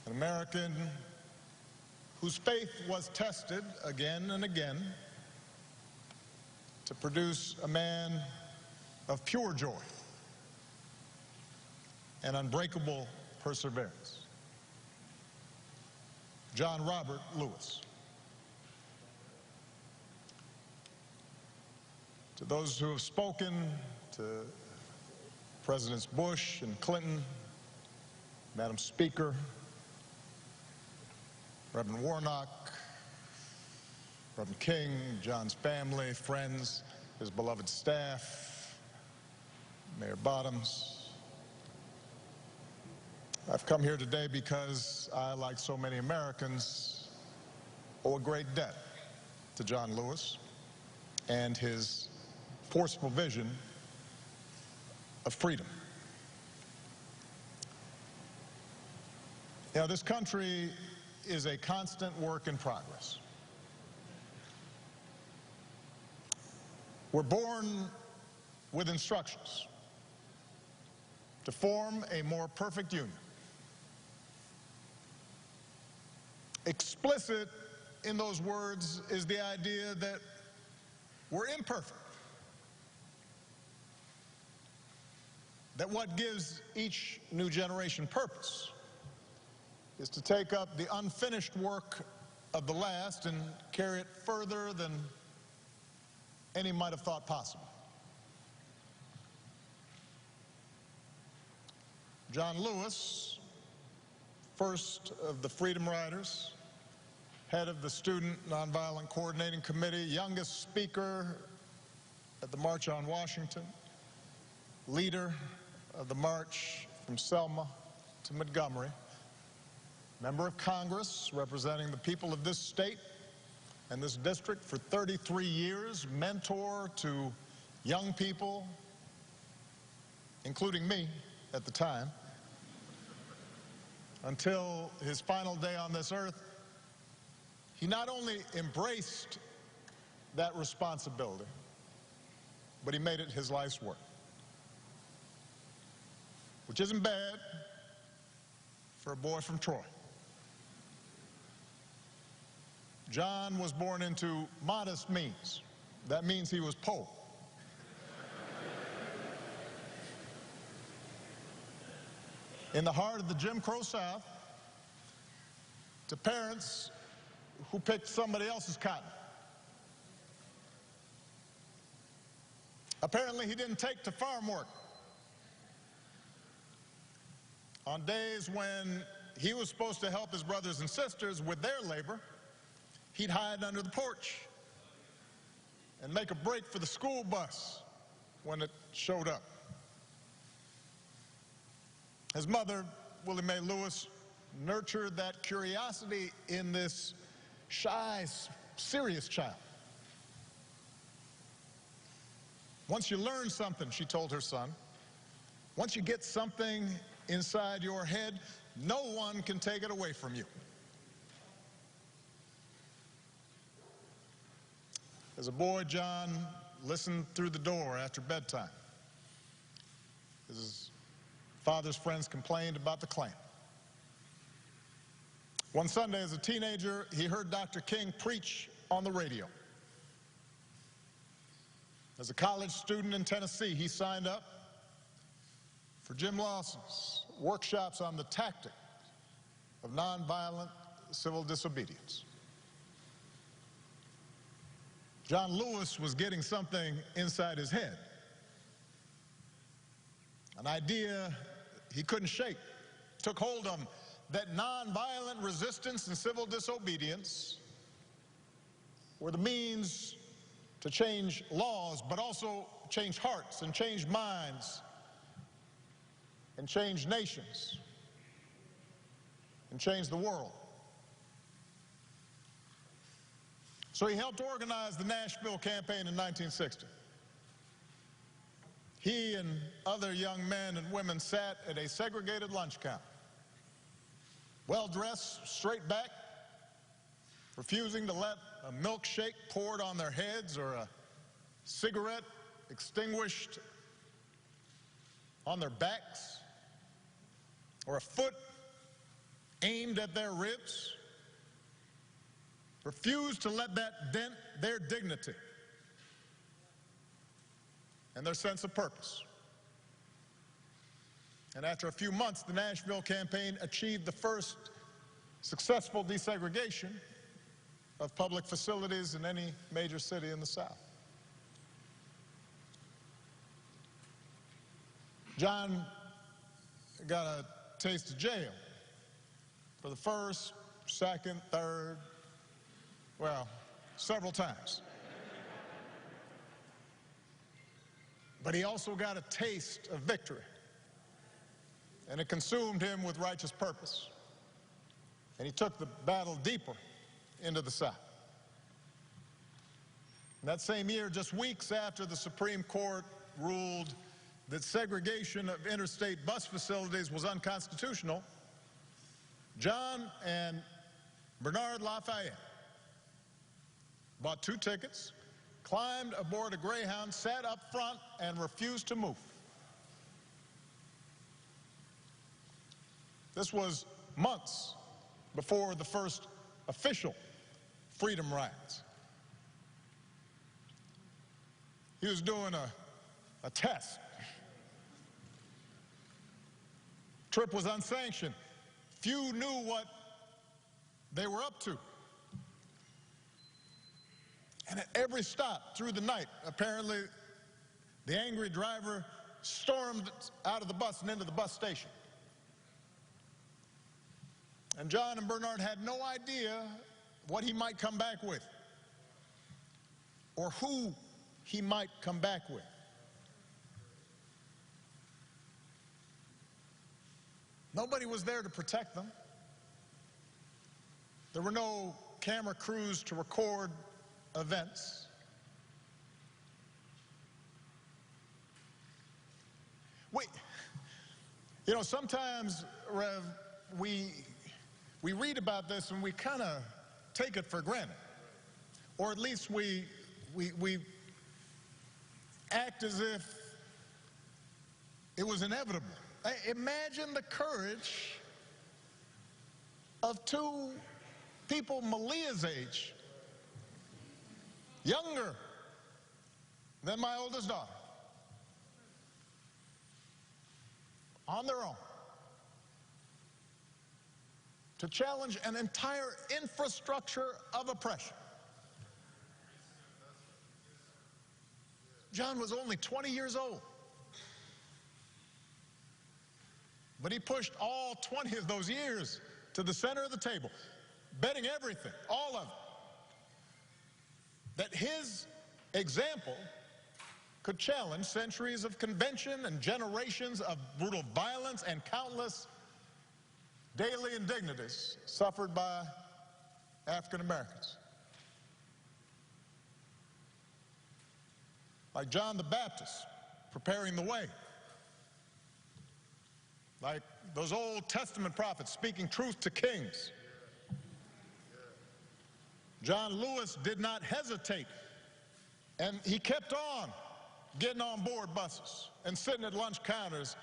an American whose faith was tested again and again to produce a man of pure joy and unbreakable perseverance, John Robert Lewis. to those who have spoken, to Presidents Bush and Clinton, Madam Speaker, Reverend Warnock, Reverend King, John's family, friends, his beloved staff, Mayor Bottoms. I've come here today because I, like so many Americans, owe a great debt to John Lewis and his forceful vision of freedom. You know, this country is a constant work in progress. We're born with instructions to form a more perfect union. Explicit in those words is the idea that we're imperfect. That what gives each new generation purpose is to take up the unfinished work of the last and carry it further than any might have thought possible. John Lewis, first of the Freedom Riders, head of the Student Nonviolent Coordinating Committee, youngest speaker at the March on Washington, leader of the march from Selma to Montgomery, member of Congress representing the people of this state and this district for 33 years, mentor to young people, including me at the time, until his final day on this earth. He not only embraced that responsibility, but he made it his life's work, which isn't bad for a boy from Troy. John was born into modest means. That means he was poor. In the heart of the Jim Crow South, to parents who picked somebody else's cotton. Apparently, he didn't take to farm work. On days when he was supposed to help his brothers and sisters with their labor, he'd hide under the porch and make a break for the school bus when it showed up. His mother, Willie Mae Lewis, nurtured that curiosity in this shy, serious child. Once you learn something, she told her son, once you get something inside your head, no one can take it away from you. As a boy, John listened through the door after bedtime. His father's friends complained about the Klan. One Sunday as a teenager, he heard Dr. King preach on the radio. As a college student in Tennessee, he signed up for Jim Lawson's workshops on the tactic of nonviolent civil disobedience. John Lewis was getting something inside his head, an idea he couldn't shake, took hold of him, that nonviolent resistance and civil disobedience were the means to change laws, but also change hearts and change minds and change nations and change the world. So he helped organize the Nashville campaign in 1960. He and other young men and women sat at a segregated lunch counter, well-dressed, straight back, refusing to let a milkshake poured on their heads or a cigarette extinguished on their backs or a foot aimed at their ribs. Refused to let that dent their dignity and their sense of purpose. And after a few months, the Nashville campaign achieved the first successful desegregation of public facilities in any major city in the South. John got a taste of jail for the first, second, third, well, several times. But he also got a taste of victory, and it consumed him with righteous purpose. And he took the battle deeper into the South. And that same year, just weeks after the Supreme Court ruled that segregation of interstate bus facilities was unconstitutional, John and Bernard Lafayette bought 2 tickets, climbed aboard a Greyhound, sat up front, and refused to move. This was months before the first official freedom rides. He was doing a test. Trip was unsanctioned. Few knew what they were up to. And at every stop through the night, apparently, the angry driver stormed out of the bus and into the bus station. And John and Bernard had no idea what he might come back with, or who he might come back with. Nobody was there to protect them. There were no camera crews to record events. You know, sometimes, Rev, we read about this and we kind of take it for granted. Or at least we act as if it was inevitable. Imagine the courage of 2 people Malia's age, younger than my oldest daughter, on their own, to challenge an entire infrastructure of oppression. John was only 20 years old, but he pushed all 20 of those years to the center of the table, betting everything, all of it, that his example could challenge centuries of convention and generations of brutal violence and countless daily indignities suffered by African Americans. Like John the Baptist preparing the way. Like those Old Testament prophets speaking truth to kings. John Lewis did not hesitate, and he kept on getting on board buses and sitting at lunch counters,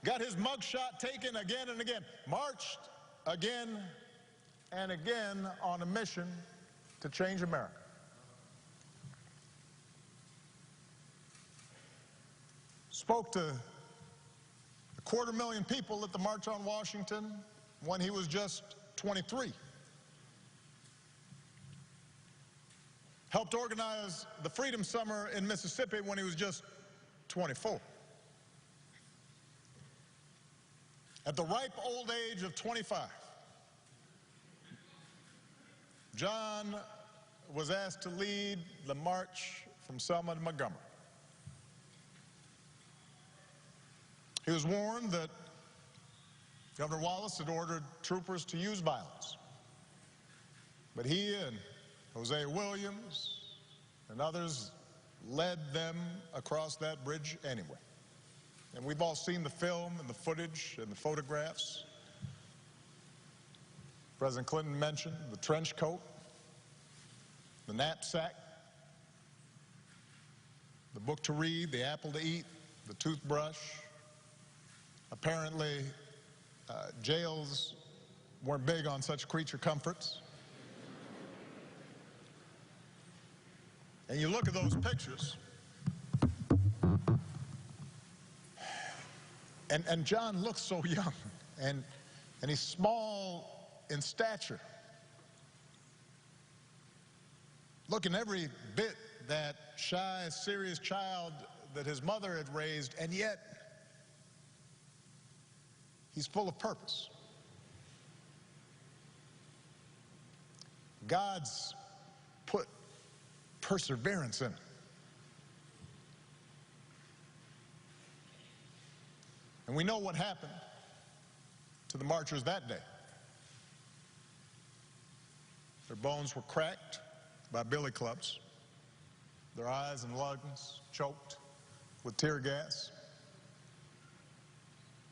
got his mugshot taken again and again, marched again and again on a mission to change America. Spoke to 250,000 people at the March on Washington when he was just 23. Helped organize the Freedom Summer in Mississippi when he was just 24. At the ripe old age of 25, John was asked to lead the march from Selma to Montgomery. He was warned that Governor Wallace had ordered troopers to use violence. But he and Hosea Williams and others led them across that bridge anyway. And we've all seen the film and the footage and the photographs. President Clinton mentioned the trench coat, the knapsack, the book to read, the apple to eat, the toothbrush. Apparently, jails weren't big on such creature comforts. And you look at those pictures, and John looks so young, and he's small in stature, looking every bit that shy, serious child that his mother had raised, and yet He's full of purpose. God's put perseverance in it. And we know what happened to the marchers that day. Their bones were cracked by billy clubs, their eyes and lungs choked with tear gas.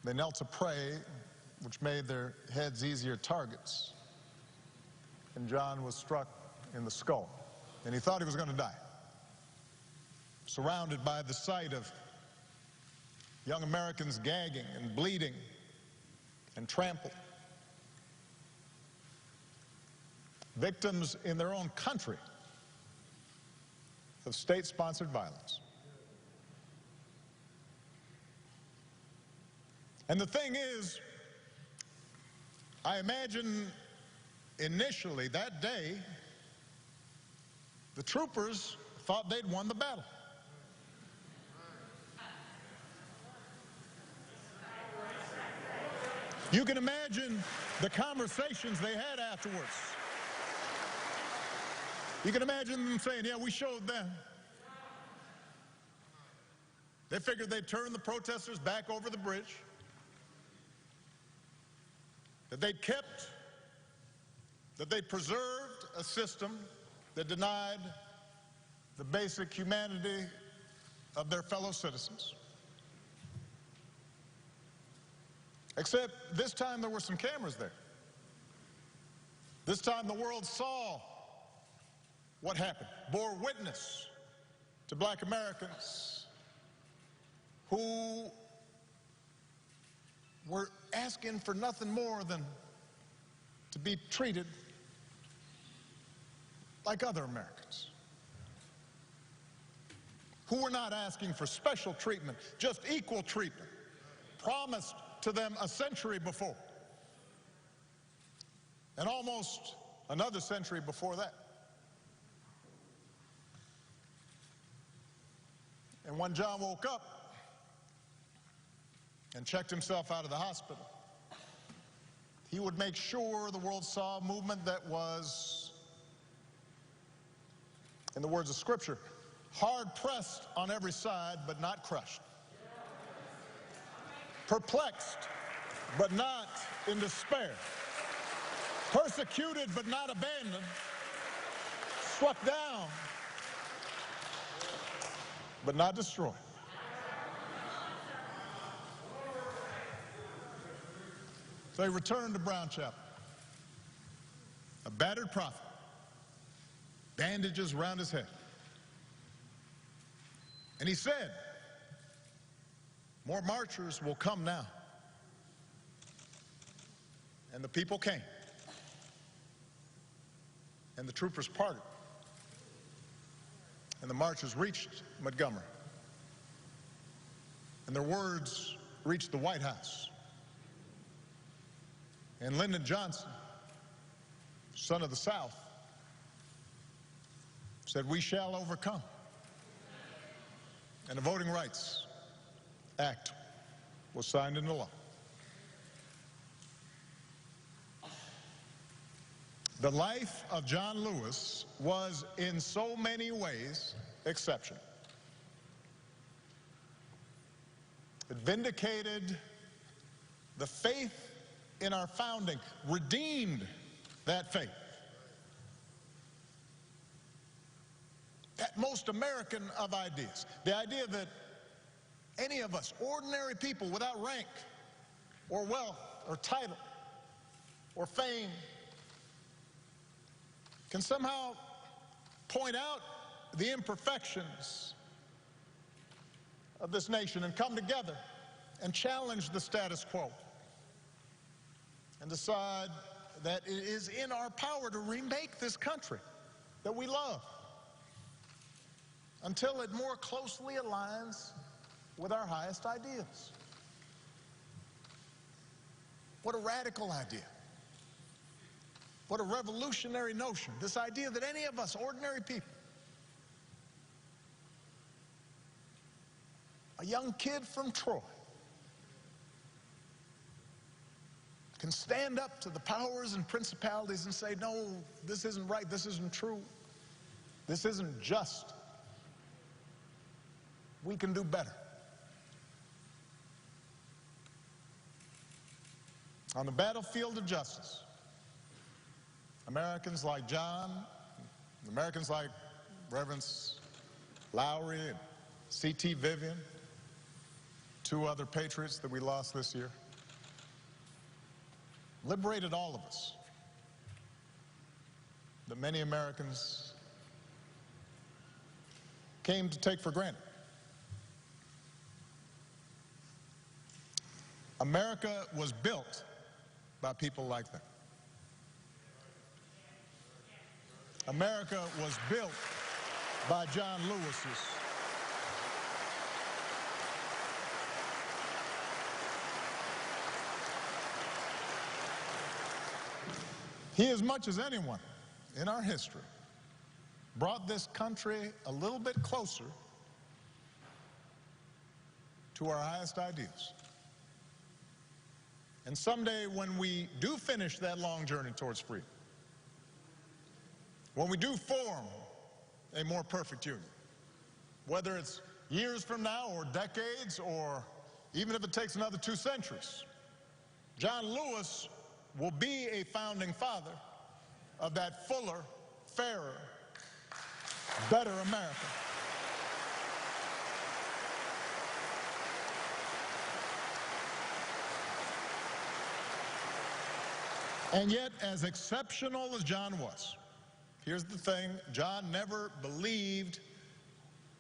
They knelt to pray, which made their heads easier targets. And John was struck in the skull, and he thought he was going to die. Surrounded by the sight of young Americans gagging and bleeding and trampled. Victims in their own country of state-sponsored violence. And the thing is, I imagine initially that day, the troopers thought they'd won the battle. You can imagine the conversations they had afterwards. You can imagine them saying, yeah, we showed them. They figured they'd turn the protesters back over the bridge, that they'd preserved a system that denied the basic humanity of their fellow citizens. Except this time there were some cameras there. This time the world saw what happened, bore witness to black Americans who were asking for nothing more than to be treated like other Americans, who were not asking for special treatment, just equal treatment, promised to them a century before, and almost another century before that. And when John woke up and checked himself out of the hospital, he would make sure the world saw a movement that was, in the words of Scripture, hard-pressed on every side, but not crushed. Perplexed, but not in despair. Persecuted, but not abandoned. Struck down, but not destroyed. So he returned to Brown Chapel, a battered prophet, bandages around his head. And he said, more marchers will come now. And the people came. And the troopers parted. And the marchers reached Montgomery. And their words reached the White House. And Lyndon Johnson, son of the South, said, we shall overcome. And the Voting Rights Act was signed into law. The life of John Lewis was in so many ways exceptional. It vindicated the faith in our founding, redeemed that faith. That most American of ideas, the idea that any of us, ordinary people without rank or wealth or title or fame, can somehow point out the imperfections of this nation and come together and challenge the status quo and decide that it is in our power to remake this country that we love until it more closely aligns with our highest ideals. What a radical idea. What a revolutionary notion. This idea that any of us, ordinary people, a young kid from Troy, can stand up to the powers and principalities and say, no, this isn't right, this isn't true, this isn't just. We can do better. On the battlefield of justice, Americans like John, Americans like Reverends Lowry and C.T. Vivian, two other patriots that we lost this year, liberated all of us that many Americans came to take for granted. America was built by people like that. America was built by John Lewis's. He, as much as anyone in our history, brought this country a little bit closer to our highest ideals. And someday, when we do finish that long journey towards freedom, when we do form a more perfect union, whether it's years from now or decades or even if it takes another 2 centuries, John Lewis will be a founding father of that fuller, fairer, better America. And yet, as exceptional as John was, here's the thing, John never believed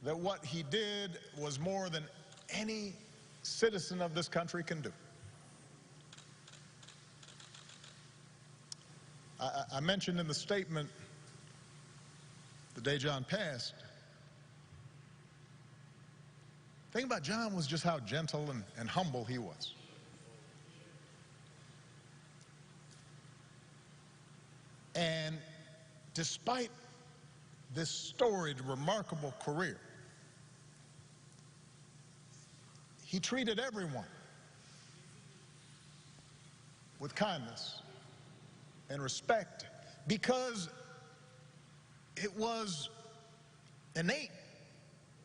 that what he did was more than any citizen of this country can do. I mentioned in the statement the day John passed, the thing about John was just how gentle and humble he was. And despite this storied, remarkable career, he treated everyone with kindness and respect because it was innate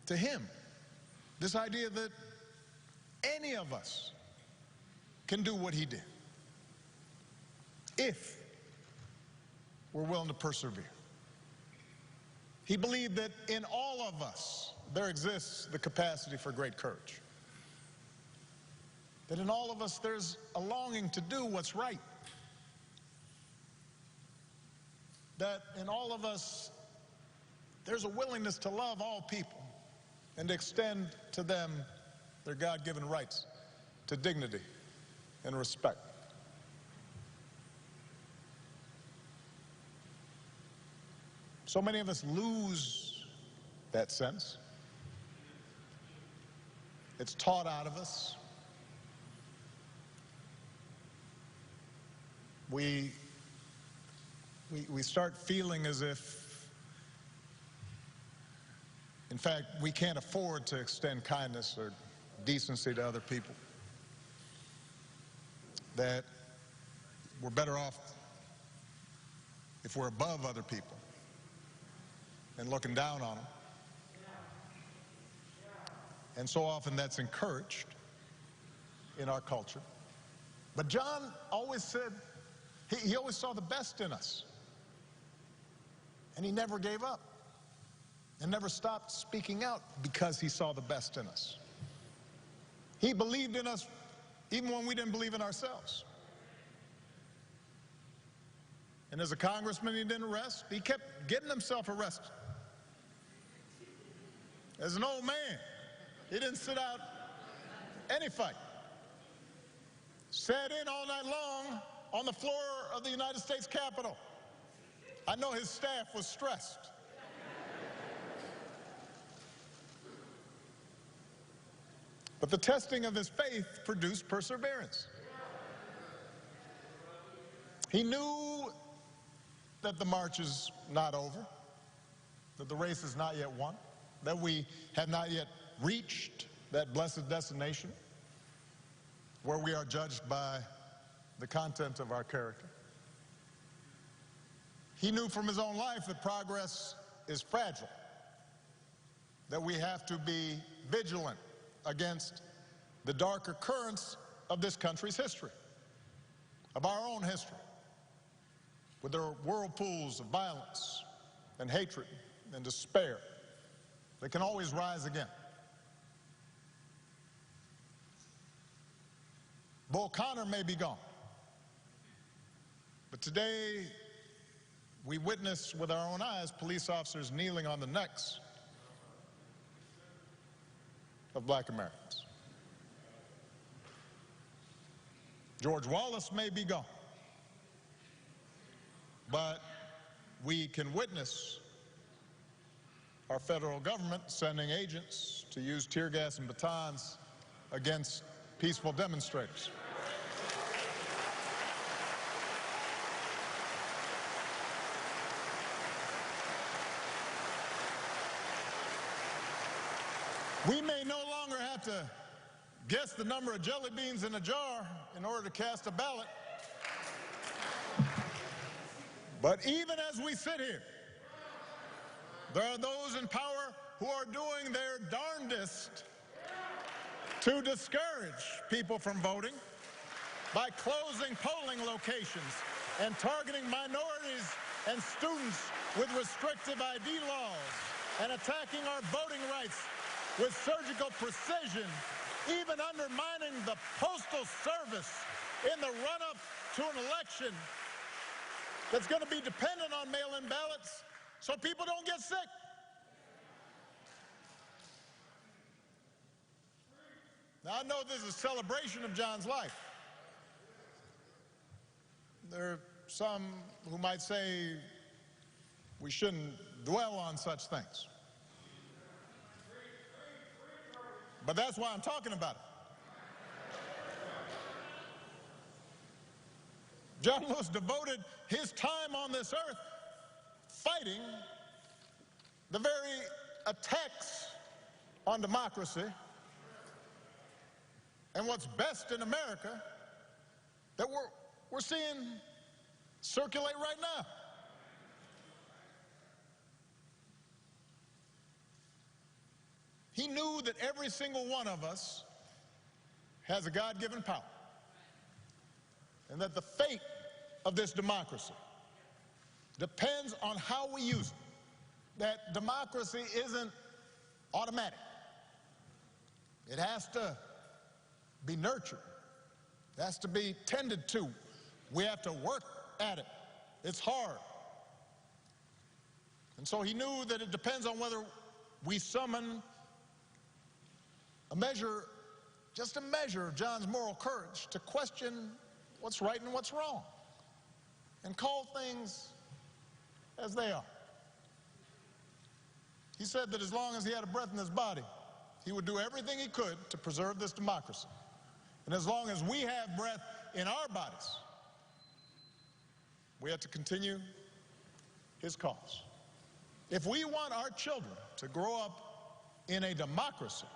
to him, this idea that any of us can do what he did if we're willing to persevere. He believed that in all of us there exists the capacity for great courage. That in all of us there's a longing to do what's right. That in all of us there's a willingness to love all people and to extend to them their God-given rights to dignity and respect. So many of us lose that sense. It's taught out of us. We start feeling as if, in fact, we can't afford to extend kindness or decency to other people. That we're better off if we're above other people and looking down on them. And so often that's encouraged in our culture. But John always said, he always saw the best in us. And he never gave up and never stopped speaking out because he saw the best in us. He believed in us even when we didn't believe in ourselves. And as a congressman, he didn't rest. He kept getting himself arrested. As an old man, he didn't sit out any fight. Sat in all night long on the floor of the United States Capitol. I know his staff was stressed. But the testing of his faith produced perseverance. He knew that the march is not over, that the race is not yet won, that we have not yet reached that blessed destination where we are judged by the content of our character. He knew from his own life that progress is fragile, that we have to be vigilant against the darker currents of this country's history, of our own history, with their whirlpools of violence and hatred and despair that can always rise again. Bull Connor may be gone, but today we witness with our own eyes police officers kneeling on the necks of black Americans. George Wallace may be gone, but we can witness our federal government sending agents to use tear gas and batons against peaceful demonstrators. We may no longer have to guess the number of jelly beans in a jar in order to cast a ballot. But even as we sit here, there are those in power who are doing their darndest to discourage people from voting by closing polling locations and targeting minorities and students with restrictive ID laws and attacking our voting rights with surgical precision, even undermining the Postal Service in the run-up to an election that's going to be dependent on mail-in ballots so people don't get sick. Now, I know this is a celebration of John's life. There are some who might say we shouldn't dwell on such things. But that's why I'm talking about it. John Lewis devoted his time on this earth fighting the very attacks on democracy and what's best in America that we're seeing circulate right now. He knew that every single one of us has a God-given power, and that the fate of this democracy depends on how we use it. That democracy isn't automatic. It has to be nurtured. It has to be tended to. We have to work at it. It's hard. And so he knew that it depends on whether we summon a measure, just a measure of John's moral courage to question what's right and what's wrong and call things as they are. He said that as long as he had a breath in his body, he would do everything he could to preserve this democracy. And as long as we have breath in our bodies, we have to continue his cause. If we want our children to grow up in a democracy,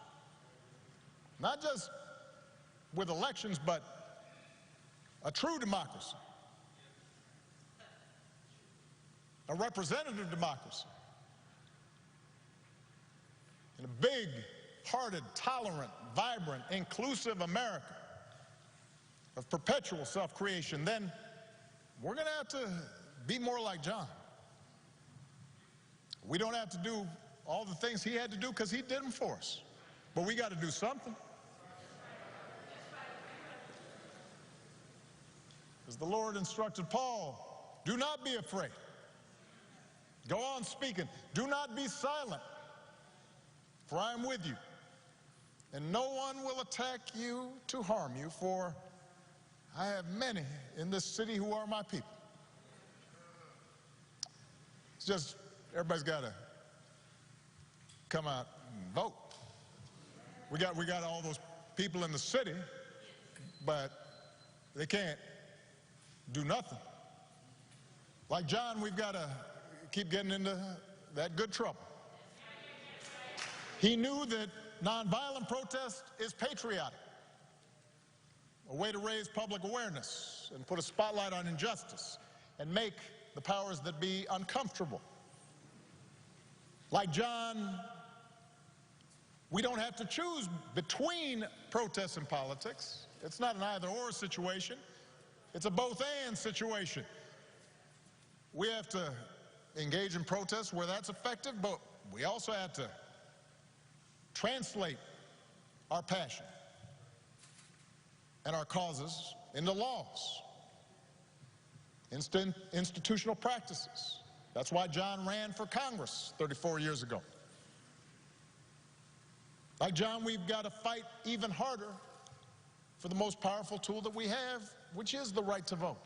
not just with elections, but a true democracy, a representative democracy, in a big-hearted, tolerant, vibrant, inclusive America of perpetual self-creation, then we're going to have to be more like John. We don't have to do all the things he had to do because he did them for us. But we got to do something. As the Lord instructed Paul, do not be afraid. Go on speaking. Do not be silent, for I am with you. And no one will attack you to harm you, for I have many in this city who are my people. It's just, everybody's got to come out and vote. We got all those people in the city, but they can't do nothing. Like John, we've got to keep getting into that good trouble. He knew that nonviolent protest is patriotic. a way to raise public awareness and put a spotlight on injustice and make the powers that be uncomfortable. Like John, we don't have to choose between protests and politics. It's not an either-or situation. It's a both-and situation. We have to engage in protests where that's effective, but we also have to translate our passion and our causes into laws, institutional practices. That's why John ran for Congress 34 years ago. Like John, we've got to fight even harder for the most powerful tool that we have, which is the right to vote.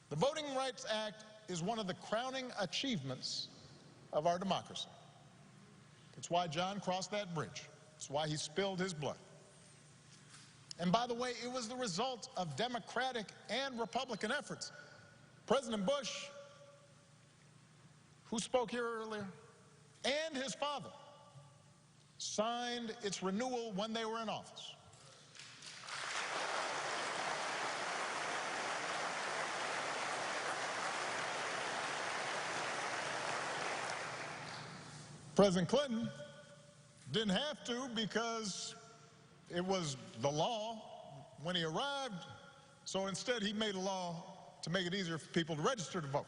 The Voting Rights Act is one of the crowning achievements of our democracy. It's why John crossed that bridge. It's why he spilled his blood. And by the way, it was the result of Democratic and Republican efforts. President Bush, who spoke here earlier, and his father signed its renewal when they were in office. President Clinton didn't have to because it was the law when he arrived, so instead he made a law to make it easier for people to register to vote.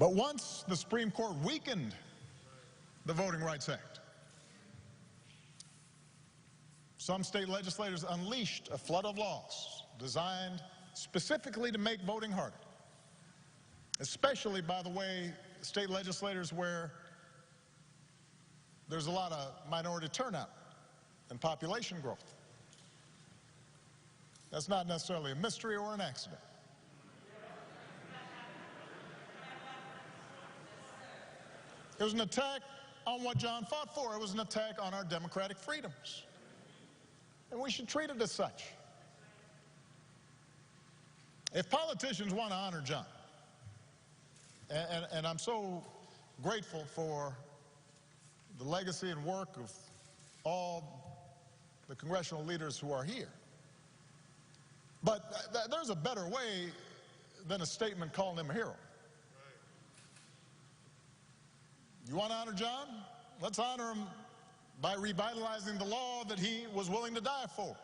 But once the Supreme Court weakened the Voting Rights Act, some state legislators unleashed a flood of laws designed specifically to make voting harder, especially, by the way, state legislators where there's a lot of minority turnout and population growth. That's not necessarily a mystery or an accident. It was an attack on what John fought for. It was an attack on our democratic freedoms. And we should treat it as such. If politicians want to honor John, and I'm so grateful for the legacy and work of all the congressional leaders who are here, but there's a better way than a statement calling him a hero. You want to honor John? Let's honor him by revitalizing the law that he was willing to die for.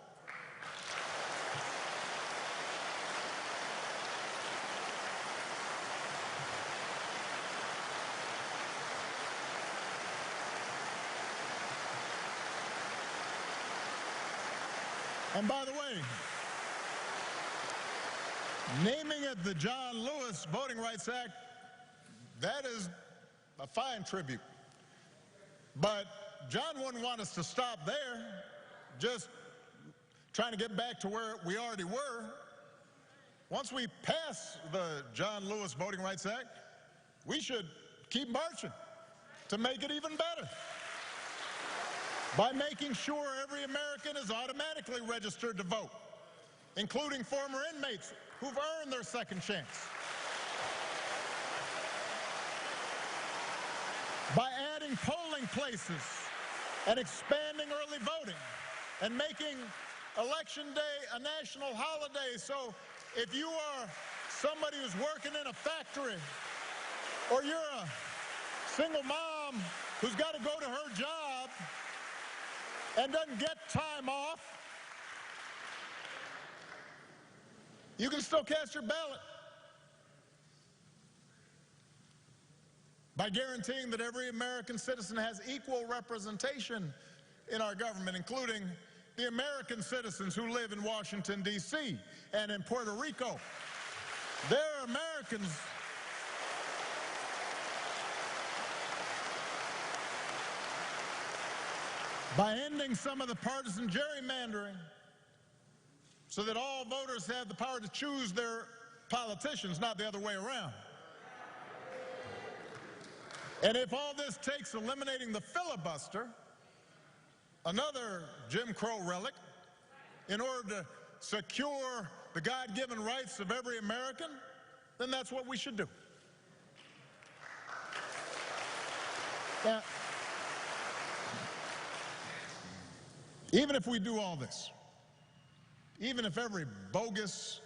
And by the way, naming it the John Lewis Voting Rights Act, that is a fine tribute. But John wouldn't want us to stop there, just trying to get back to where we already were. Once we pass the John Lewis Voting Rights Act, we should keep marching to make it even better by making sure every American is automatically registered to vote, including former inmates who've earned their second chance. By adding polling places and expanding early voting and making Election Day a national holiday. So if you are somebody who's working in a factory, or you're a single mom who's got to go to her job and doesn't get time off, you can still cast your ballot by guaranteeing that every American citizen has equal representation in our government, including the American citizens who live in Washington, D.C. and in Puerto Rico. They're Americans. By ending some of the partisan gerrymandering so that all voters have the power to choose their politicians, not the other way around. And if all this takes eliminating the filibuster, another Jim Crow relic, in order to secure the God-given rights of every American, then that's what we should do. Now, even if we do all this, even if every bogus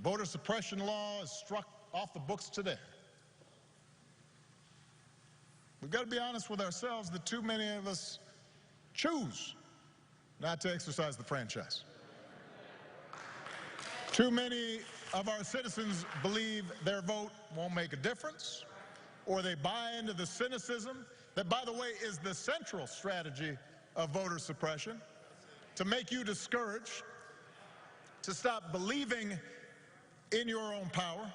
voter suppression law is struck off the books today, we've got to be honest with ourselves that too many of us choose not to exercise the franchise. Too many of our citizens believe their vote won't make a difference, or they buy into the cynicism that, by the way, is the central strategy of voter suppression, to make you discouraged, to stop believing in your own power.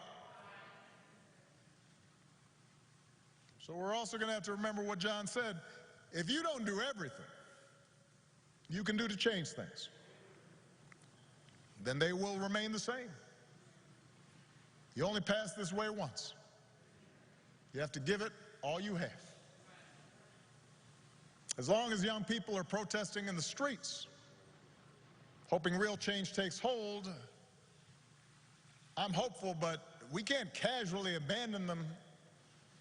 So we're also going to have to remember what John said. If you don't do everything you can do to change things, then they will remain the same. You only pass this way once. You have to give it all you have. As long as young people are protesting in the streets, hoping real change takes hold, I'm hopeful, but we can't casually abandon them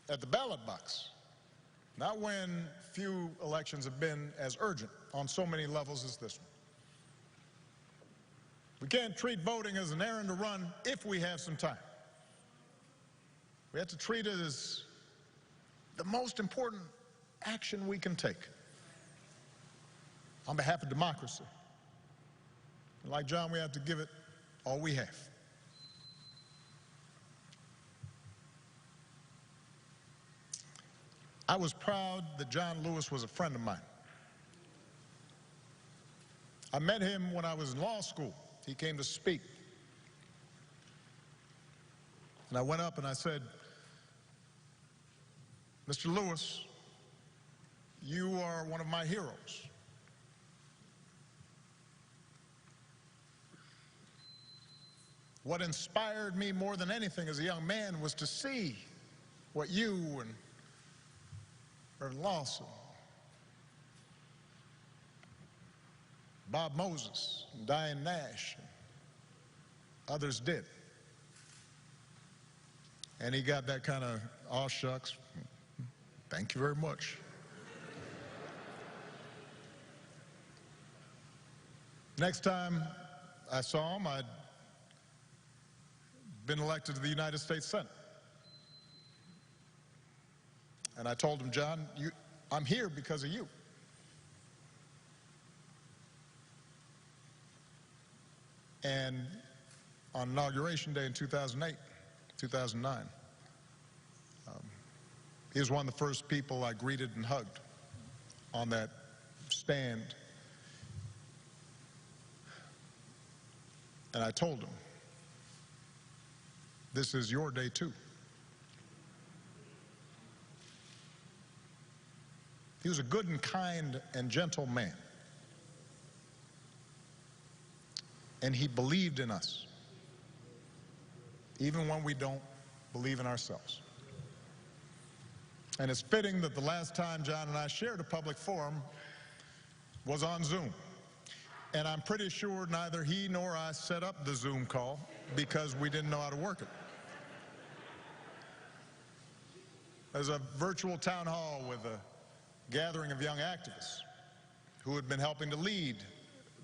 at the ballot box. Not when few elections have been as urgent on so many levels as this one. We can't treat voting as an errand to run if we have some time. We have to treat it as the most important action we can take on behalf of democracy. And like John, we have to give it all we have. I was proud that John Lewis was a friend of mine. I met him when I was in law school. He came to speak. And I went up and I said, Mr. Lewis, you are one of my heroes. What inspired me more than anything as a young man was to see what you and Reverend Lawson, Bob Moses, and Diane Nash, and others did. And he got that kind of, aw shucks, thank you very much. Next time I saw him, I'd been elected to the United States Senate. And I told him, John, I'm here because of you. And on Inauguration Day in 2009, he was one of the first people I greeted and hugged on that stand. And I told him, this is your day too. He was a good and kind and gentle man. And he believed in us, even when we don't believe in ourselves. And it's fitting that the last time John and I shared a public forum was on Zoom. And I'm pretty sure neither he nor I set up the Zoom call because we didn't know how to work it. There's a virtual town hall with a gathering of young activists who had been helping to lead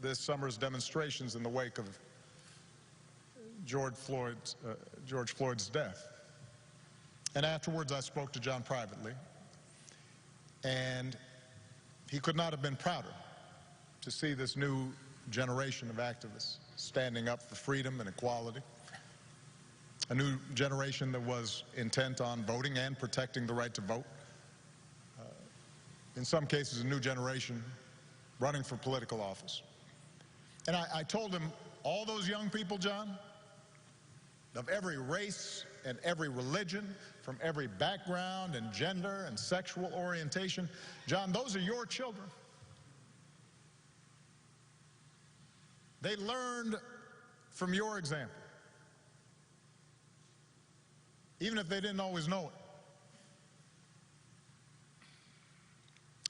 this summer's demonstrations in the wake of George Floyd's death. And afterwards I spoke to John privately, and he could not have been prouder to see this new generation of activists standing up for freedom and equality, a new generation that was intent on voting and protecting the right to vote. In some cases, a new generation running for political office. And I told him, all those young people, John, of every race and every religion, from every background and gender and sexual orientation, John, those are your children. They learned from your example, even if they didn't always know it.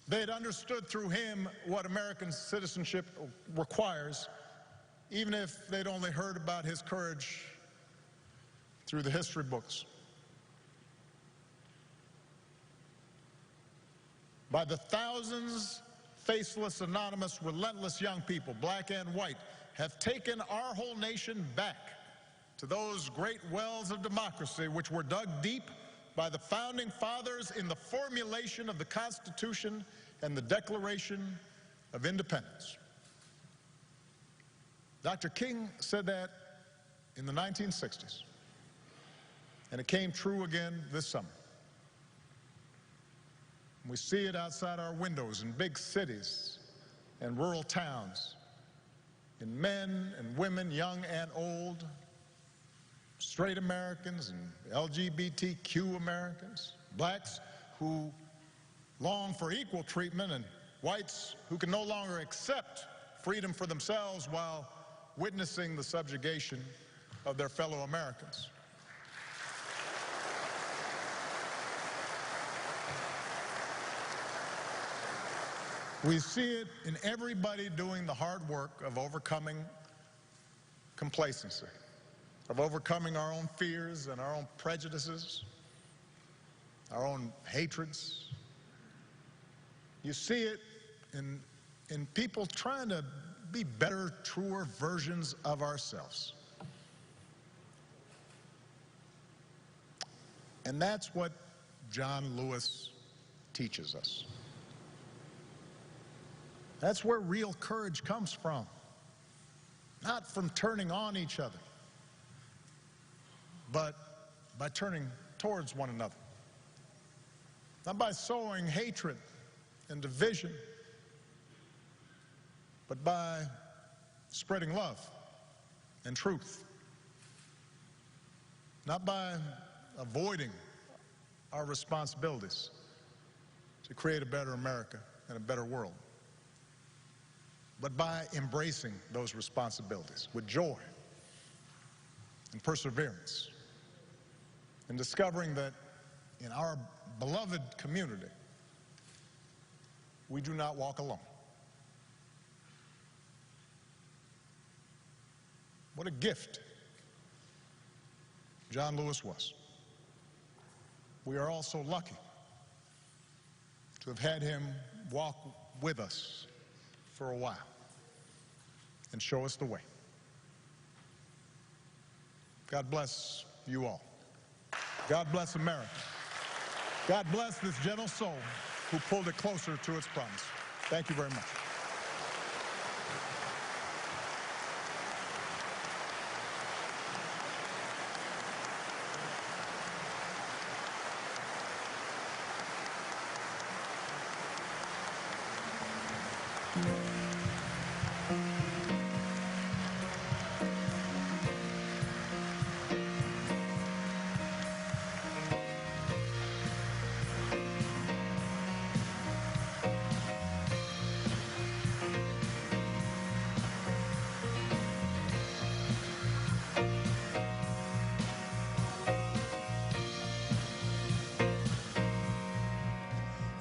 They had understood through him what American citizenship requires, even if they'd only heard about his courage through the history books. by the thousands, faceless, anonymous, relentless young people, black and white, have taken our whole nation back to those great wells of democracy which were dug deep by the founding fathers in the formulation of the Constitution and the Declaration of Independence. Dr. King said that in the 1960s, and it came true again this summer. We see it outside our windows in big cities and rural towns, in men and women, young and old, straight Americans and LGBTQ Americans, blacks who long for equal treatment, and whites who can no longer accept freedom for themselves while witnessing the subjugation of their fellow Americans. We see it in everybody doing the hard work of overcoming complacency, of overcoming our own fears and our own prejudices, our own hatreds. You see it in people trying to be better, truer versions of ourselves. And that's what John Lewis teaches us. That's where real courage comes from. Not from turning on each other, but by turning towards one another. Not by sowing hatred and division, but by spreading love and truth. Not by avoiding our responsibilities to create a better America and a better world, but by embracing those responsibilities with joy and perseverance, and discovering that in our beloved community, we do not walk alone. What a gift John Lewis was. We are all so lucky to have had him walk with us for a while and show us the way. God bless you all. God bless America. God bless this gentle soul who pulled it closer to its promise. Thank you very much.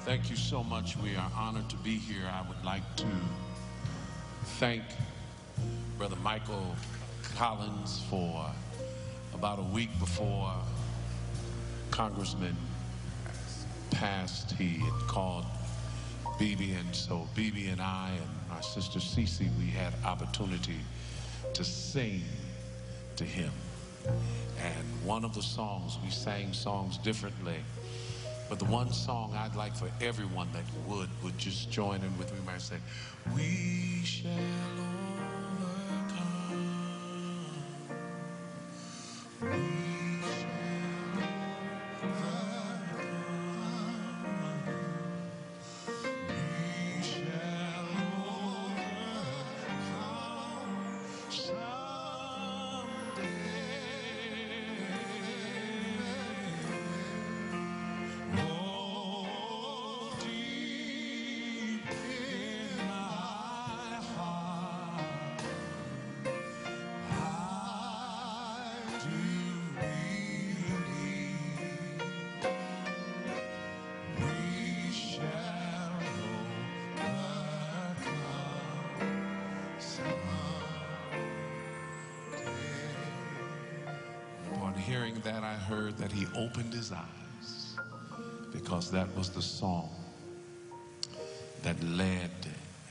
Thank you so much. We are honored to be here. I would like to thank Brother Michael Collins for about a week before Congressman passed. He had called BB, and so BB and I and our sister Cece, we had opportunity to sing to him. And one of the songs, we sang songs differently, but the one song I'd like for everyone that would just join in with me and say, we shall overcome. We shall overcome. We shall overcome someday. Hearing that, I heard that he opened his eyes, because that was the song that led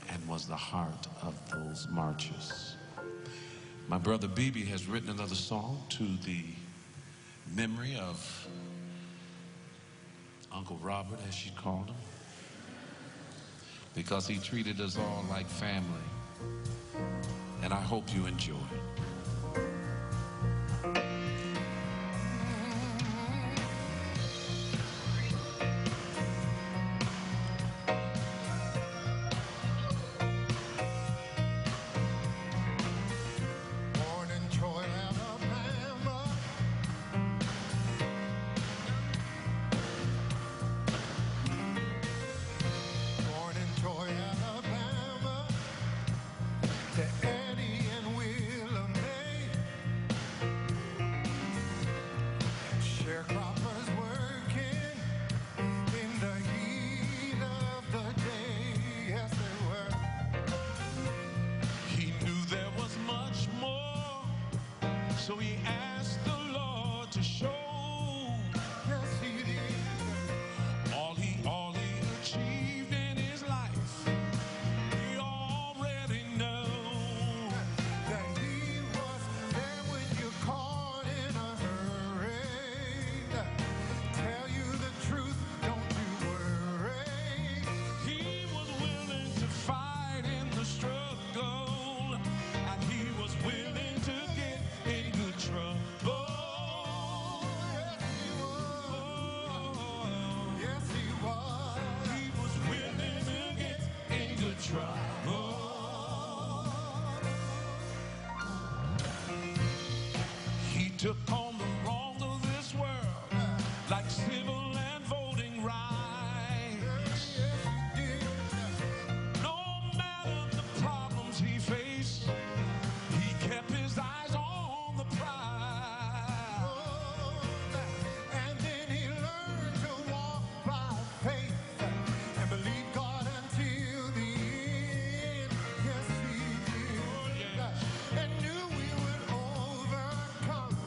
and was the heart of those marches. My brother BB has written another song to the memory of Uncle Robert, as she called him, because he treated us all like family. And I hope you enjoy it. So he asked the Lord to show, yes he did, all he achieved in his life. We already know that he was there when you caught in a hurry. Tell you the truth, don't you worry. He was willing to fight in the struggle, and he was willing to get in good trouble. Yes, he was. He was willing to get in good trouble. He took on the wrongs of this world, like civil and voting rights. No matter the problems he faced, he kept his eyes on the prize. And then he learned to walk by faith and believe God until the end. Yes, he did. And knew we would overcome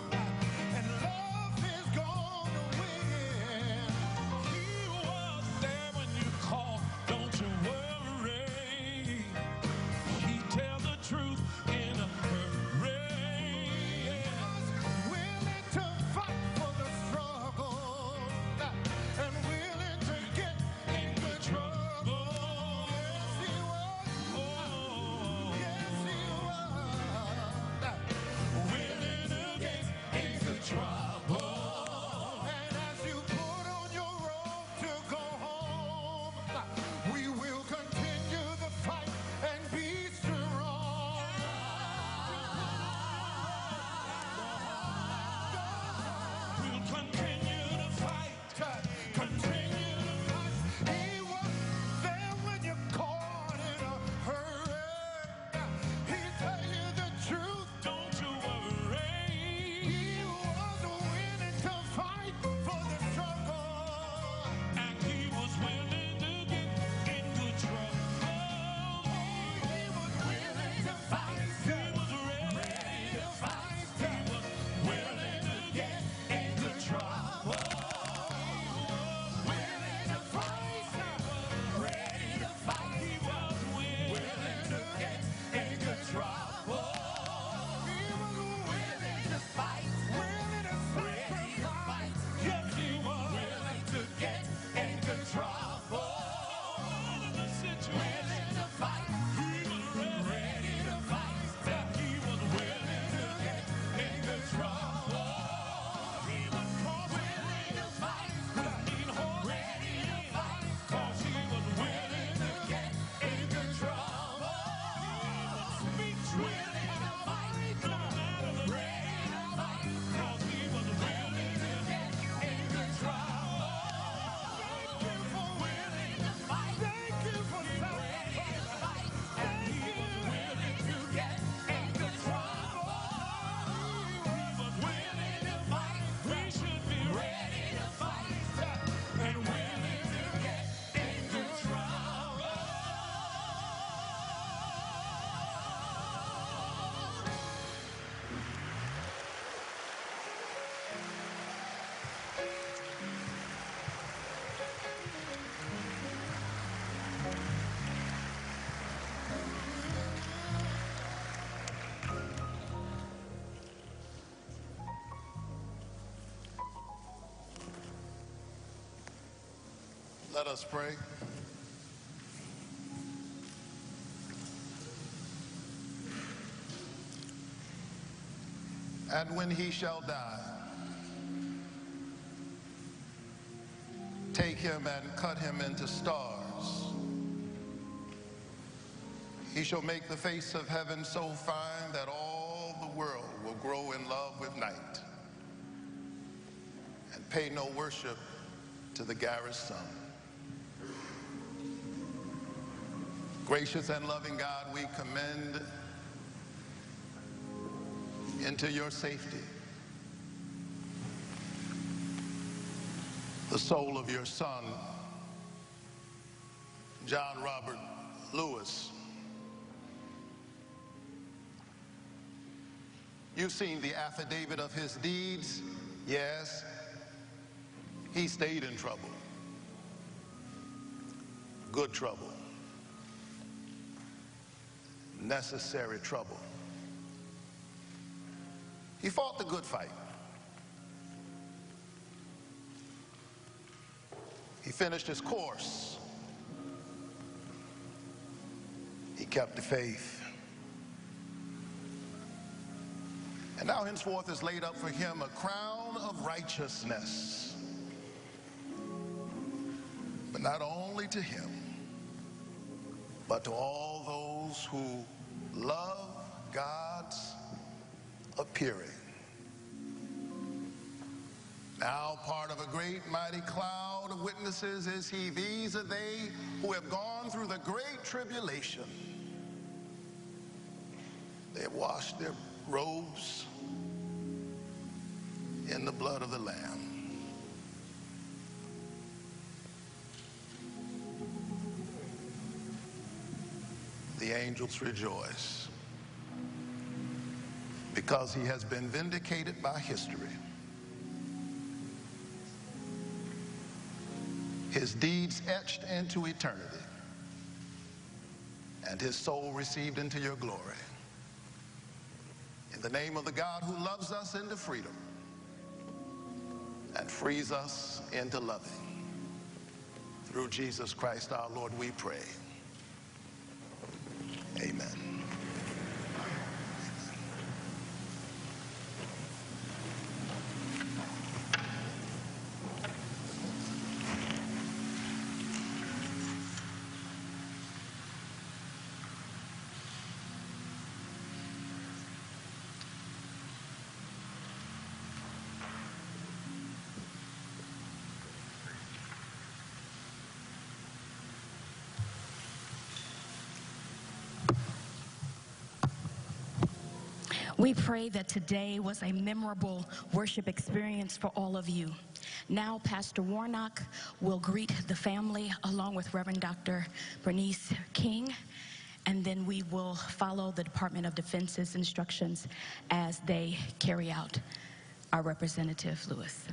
Let us pray. And when he shall die, take him and cut him into stars. He shall make the face of heaven so fine that all the world will grow in love with night and pay no worship to the garish sun. Gracious and loving God, we commend into your safety the soul of your son, John Robert Lewis. You've seen the affidavit of his deeds. Yes, he stayed in trouble. Good trouble. Necessary trouble. He fought the good fight. He finished his course. He kept the faith. And now henceforth is laid up for him a crown of righteousness. But not only to him, but to all those who love God's appearing. Now part of a great mighty cloud of witnesses is he. These are they who have gone through the great tribulation. They have washed their robes in the blood of the Lamb. The angels rejoice because he has been vindicated by history. His deeds etched into eternity, and his soul received into your glory. In the name of the God who loves us into freedom and frees us into loving, through Jesus Christ our Lord, we pray. Amen. We pray that today was a memorable worship experience for all of you. Now, Pastor Warnock will greet the family along with Reverend Dr. Bernice King, and then we will follow the Department of Defense's instructions as they carry out our Representative Lewis.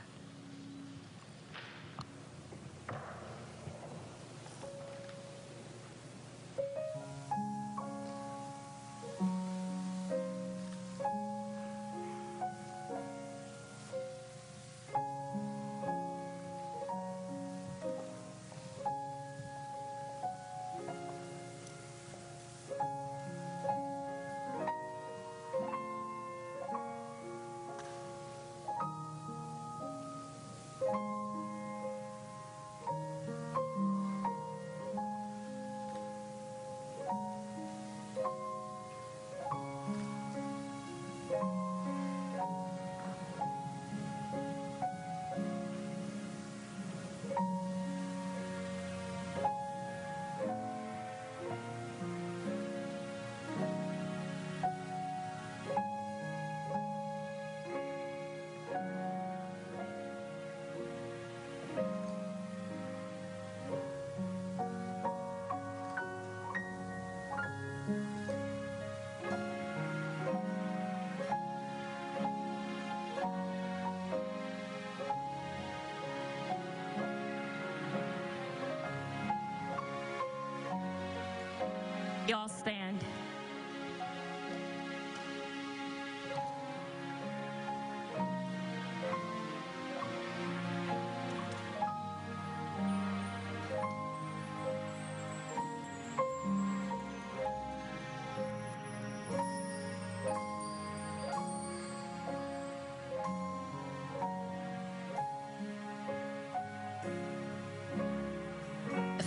Y'all stand.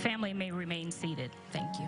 family may remain seated. Thank you.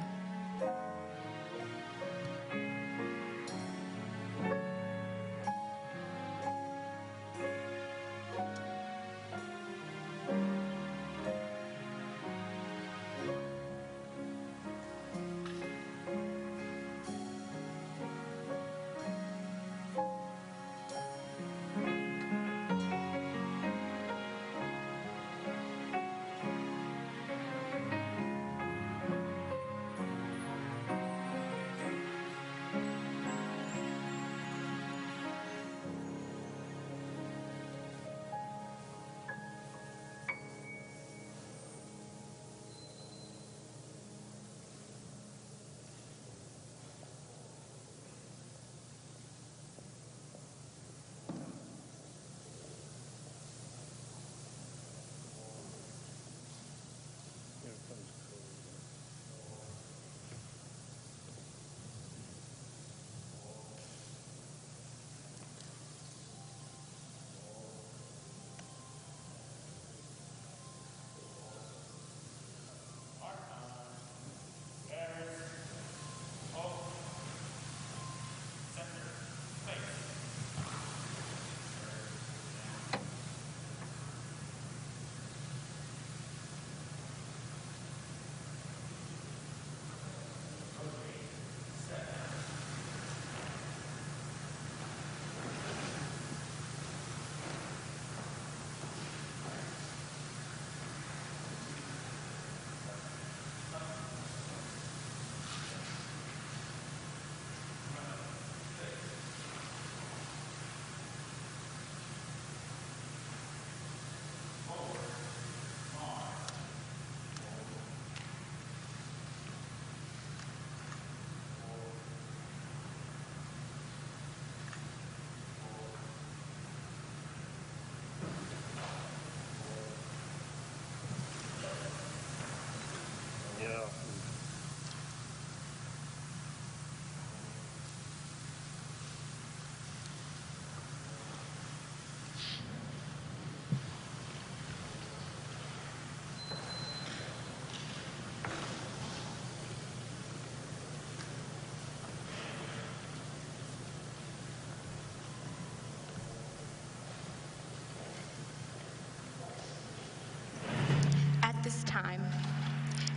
At this time,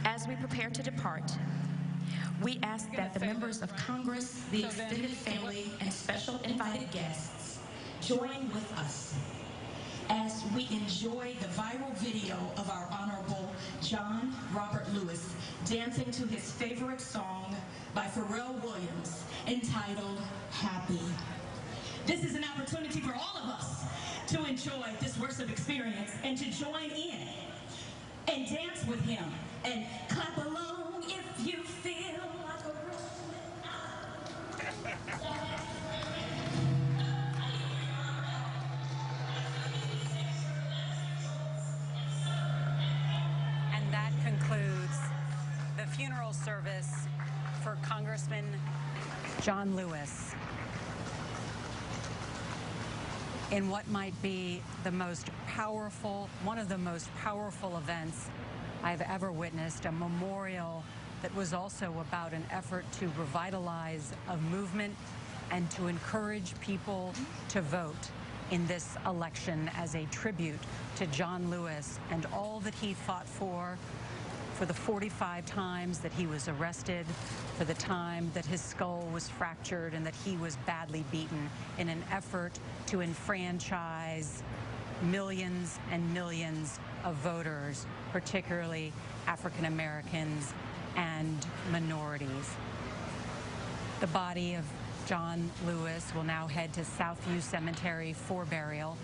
as we prepare to depart, we ask that the members of Congress, the extended family, and special invited guests join with us as we enjoy the viral video of our Honorable John Robert Lewis dancing to his favorite song by Pharrell Williams entitled Happy. This is an opportunity for all of us to enjoy this worship experience and to join in and dance with him and clap along if you feel like a And that concludes the funeral service for Congressman John Lewis in what might be the most powerful, one of the most powerful events I've ever witnessed, a memorial that was also about an effort to revitalize a movement and to encourage people to vote in this election as a tribute to John Lewis and all that he fought for the 45 times that he was arrested, for the time that his skull was fractured and that he was badly beaten in an effort to enfranchise millions and millions of voters, particularly African Americans and minorities. The body of John Lewis will now head to Southview Cemetery for burial.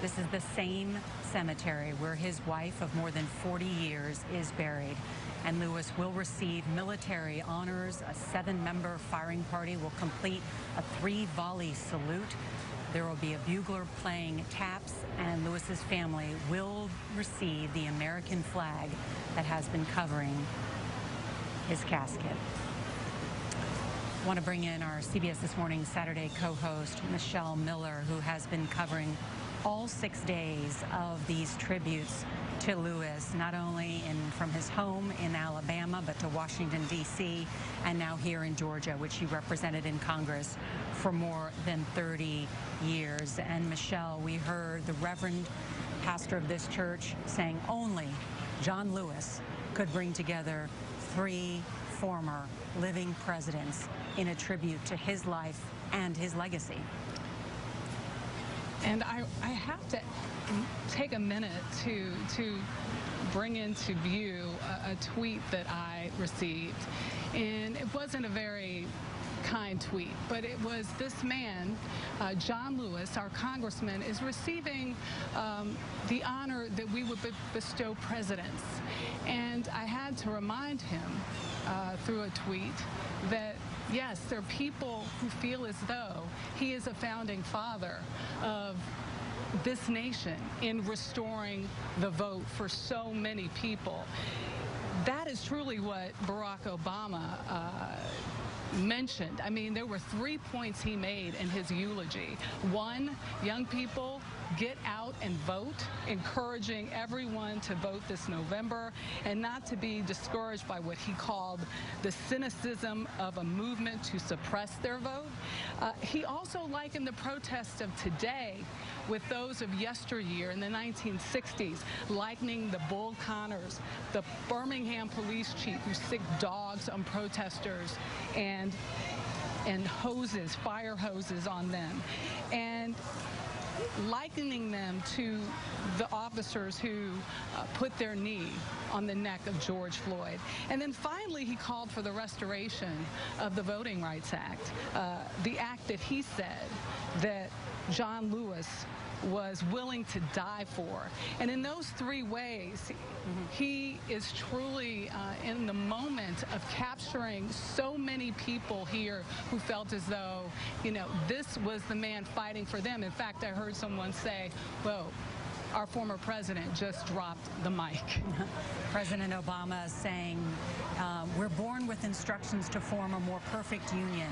This is the same cemetery where his wife of more than 40 years is buried. And Lewis will receive military honors. A 7-member firing party will complete a 3-volley salute. There will be a bugler playing taps, and Lewis's family will receive the American flag that has been covering his casket. I want to bring in our CBS This Morning Saturday co-host, Michelle Miller, who has been covering all 6 days of these tributes to Lewis, not only from his home in Alabama, but to Washington, D.C., and now here in Georgia, which he represented in Congress for more than 30 years. And Michelle, we heard the Reverend pastor of this church saying only John Lewis could bring together 3 former living presidents in a tribute to his life and his legacy. And I have to take a minute to bring into view a tweet that I received. And it wasn't a very kind tweet, but it was this man, John Lewis, our congressman, is receiving the honor that we would bestow presidents. And I had to remind him through a tweet that yes, there are people who feel as though he is a founding father of this nation in restoring the vote for so many people. That is truly what Barack Obama mentioned. I mean, there were 3 points he made in his eulogy. 1, young people, get out and vote, encouraging everyone to vote this November and not to be discouraged by what he called the cynicism of a movement to suppress their vote. He also likened the protests of today with those of yesteryear in the 1960s, likening the Bull Connors, the Birmingham police chief who sicked dogs on protesters and hoses, fire hoses on them, and likening them to the officers who put their knee on the neck of George Floyd. And then finally, he called for the restoration of the Voting Rights Act, the act that he said that John Lewis was willing to die for. And in those 3 ways, he is truly in the moment of capturing so many people here who felt as though, you know, this was the man fighting for them. In fact, I heard someone say, well, our former president just dropped the mic. President Obama saying, we're born with instructions to form a more perfect union.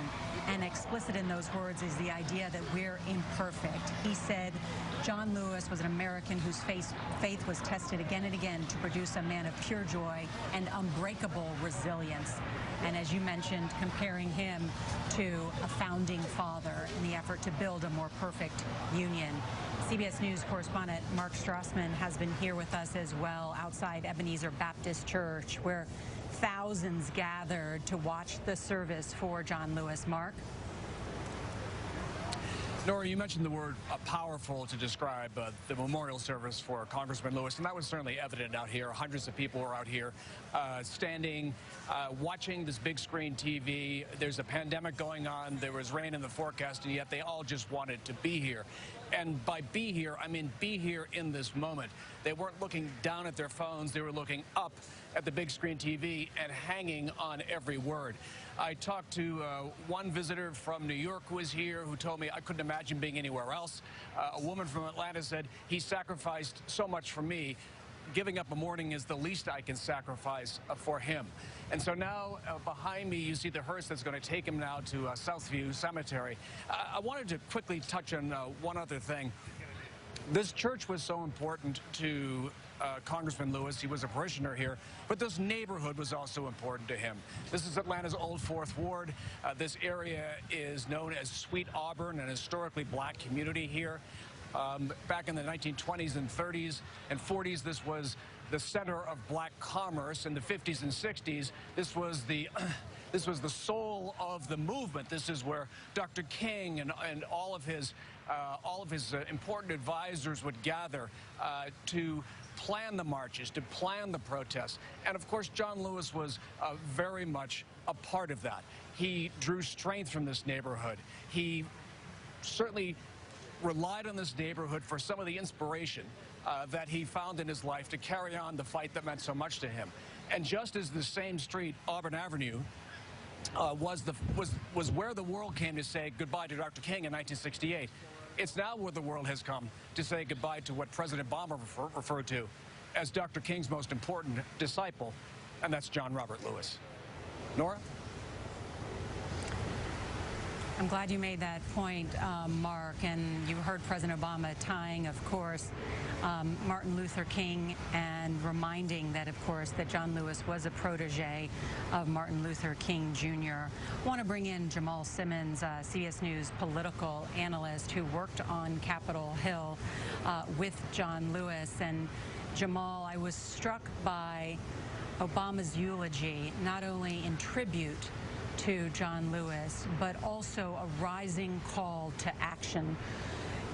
And explicit in those words is the idea that we're imperfect. He said John Lewis was an American whose faith was tested again and again to produce a man of pure joy and unbreakable resilience. And as you mentioned, comparing him to a founding father in the effort to build a more perfect union. CBS News correspondent Mark Strassman has been here with us as well outside Ebenezer Baptist Church, where thousands gathered to watch the service for John Lewis. Mark? Nora, you mentioned the word powerful to describe the memorial service for Congressman Lewis, and that was certainly evident out here. Hundreds of people were out here standing, watching this big screen TV. There's a pandemic going on. There was rain in the forecast, and yet they all just wanted to be here. And by be here, I mean be here in this moment. They weren't looking down at their phones. They were looking up at the big screen TV and hanging on every word. I talked to one visitor from New York who was here who told me I couldn't imagine being anywhere else. A woman from Atlanta said, he sacrificed so much for me. Giving up a morning is the least I can sacrifice for him. And so now behind me, you see the hearse that's going to take him now to Southview Cemetery. I wanted to quickly touch on one other thing. This church was so important to Congressman Lewis. He was a parishioner here, but this neighborhood was also important to him. This is Atlanta's old 4th Ward. This area is known as Sweet Auburn, an historically black community here. Back in the 1920s and 30s and 40s, this was the center of black commerce. In the 50s and 60s, this was the soul of the movement. This is where Dr. King and all of his important advisors would gather to plan the marches, to plan the protests. And of course, John Lewis was very much a part of that. He drew strength from this neighborhood. He certainly relied on this neighborhood for some of the inspiration that he found in his life to carry on the fight that meant so much to him. And just as the same street, Auburn Avenue, was where the world came to say goodbye to Dr. King in 1968, it's now where the world has come to say goodbye to what President Obama referred to as Dr. King's most important disciple, and that's John Robert Lewis. Nora? I'm glad you made that point, Mark, and you heard President Obama tying, of course, Martin Luther King and reminding that, of course, that John Lewis was a protege of Martin Luther King Jr. I want to bring in Jamal Simmons, CBS News political analyst who worked on Capitol Hill with John Lewis. And Jamal, I was struck by Obama's eulogy, not only in tribute to John Lewis, but also a rising call to action,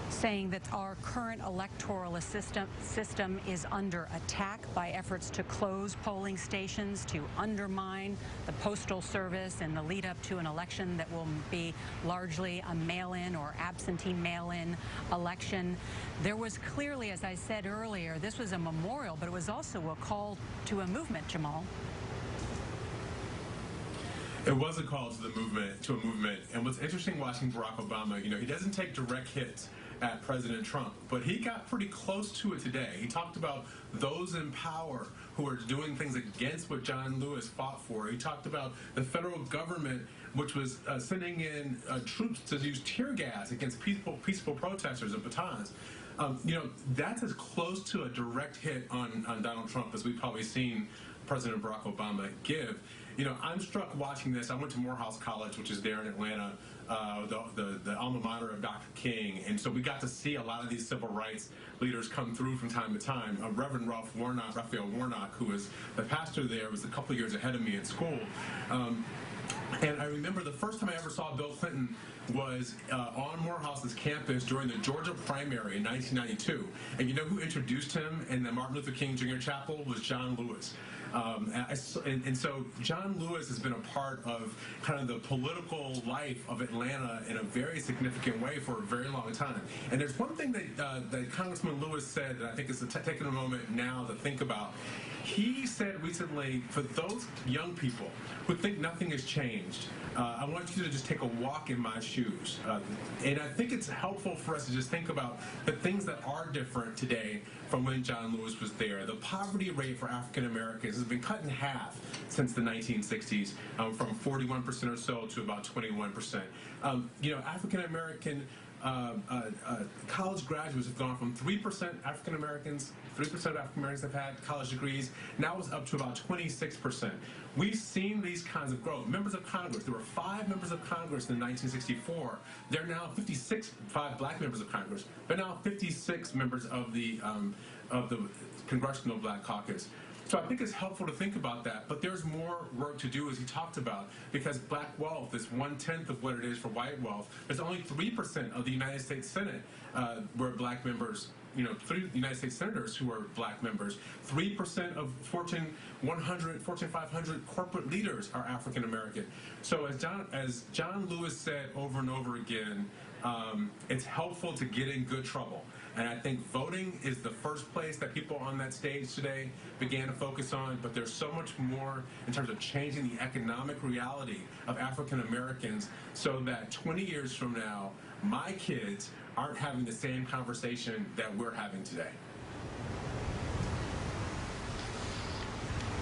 saying that our current electoral system is under attack by efforts to close polling stations, to undermine the Postal Service in the lead up to an election that will be largely a mail-in or absentee mail-in election. There was clearly, as I said earlier, this was a memorial, but it was also a call to a movement, Jamal. It was a call to a movement. And what's interesting watching Barack Obama, he doesn't take direct hits at President Trump, but he got pretty close to it today. He talked about those in power who are doing things against what John Lewis fought for. He talked about the federal government, which was sending in troops to use tear gas against peaceful protesters and batons. That's as close to a direct hit on Donald Trump as we've probably seen President Barack Obama give. I'm struck watching this. I went to Morehouse College, which is there in Atlanta, the alma mater of Dr. King, and so we got to see a lot of these civil rights leaders come through from time to time. Reverend Raphael Warnock, who was the pastor there, was a couple of years ahead of me in school. And I remember the first time I ever saw Bill Clinton was on Morehouse's campus during the Georgia primary in 1992. And you know who introduced him in the Martin Luther King Jr. Chapel was John Lewis. And so John Lewis has been a part of kind of the political life of Atlanta in a very significant way for a very long time. And there's one thing that Congressman Lewis said that I think is taking a moment now to think about. He said recently, for those young people who think nothing has changed, I want you to just take a walk in my shoes. And I think it's helpful for us to just think about the things that are different today from when John Lewis was there. The poverty rate for African Americans has been cut in half since the 1960s, from 41% or so to about 21%. African American college graduates have gone from 3% African Americans, 3% of African Americans have had college degrees. Now it's up to about 26%. We've seen these kinds of growth. Members of Congress, there were 5 members of Congress in 1964. They're now 56, 5 black members of Congress. They're now 56 members of the Congressional Black Caucus. So I think it's helpful to think about that, but there's more work to do, as he talked about, because black wealth is 1/10 of what it is for white wealth. There's only 3% of the United States Senate were black members. 3 United States senators who are black members. 3% of Fortune 100, Fortune 500 corporate leaders are African American. So as John Lewis said over and over again, it's helpful to get in good trouble. And I think voting is the first place that people on that stage today began to focus on, but there's so much more in terms of changing the economic reality of African Americans so that 20 years from now, my kids aren't having the same conversation that we're having today.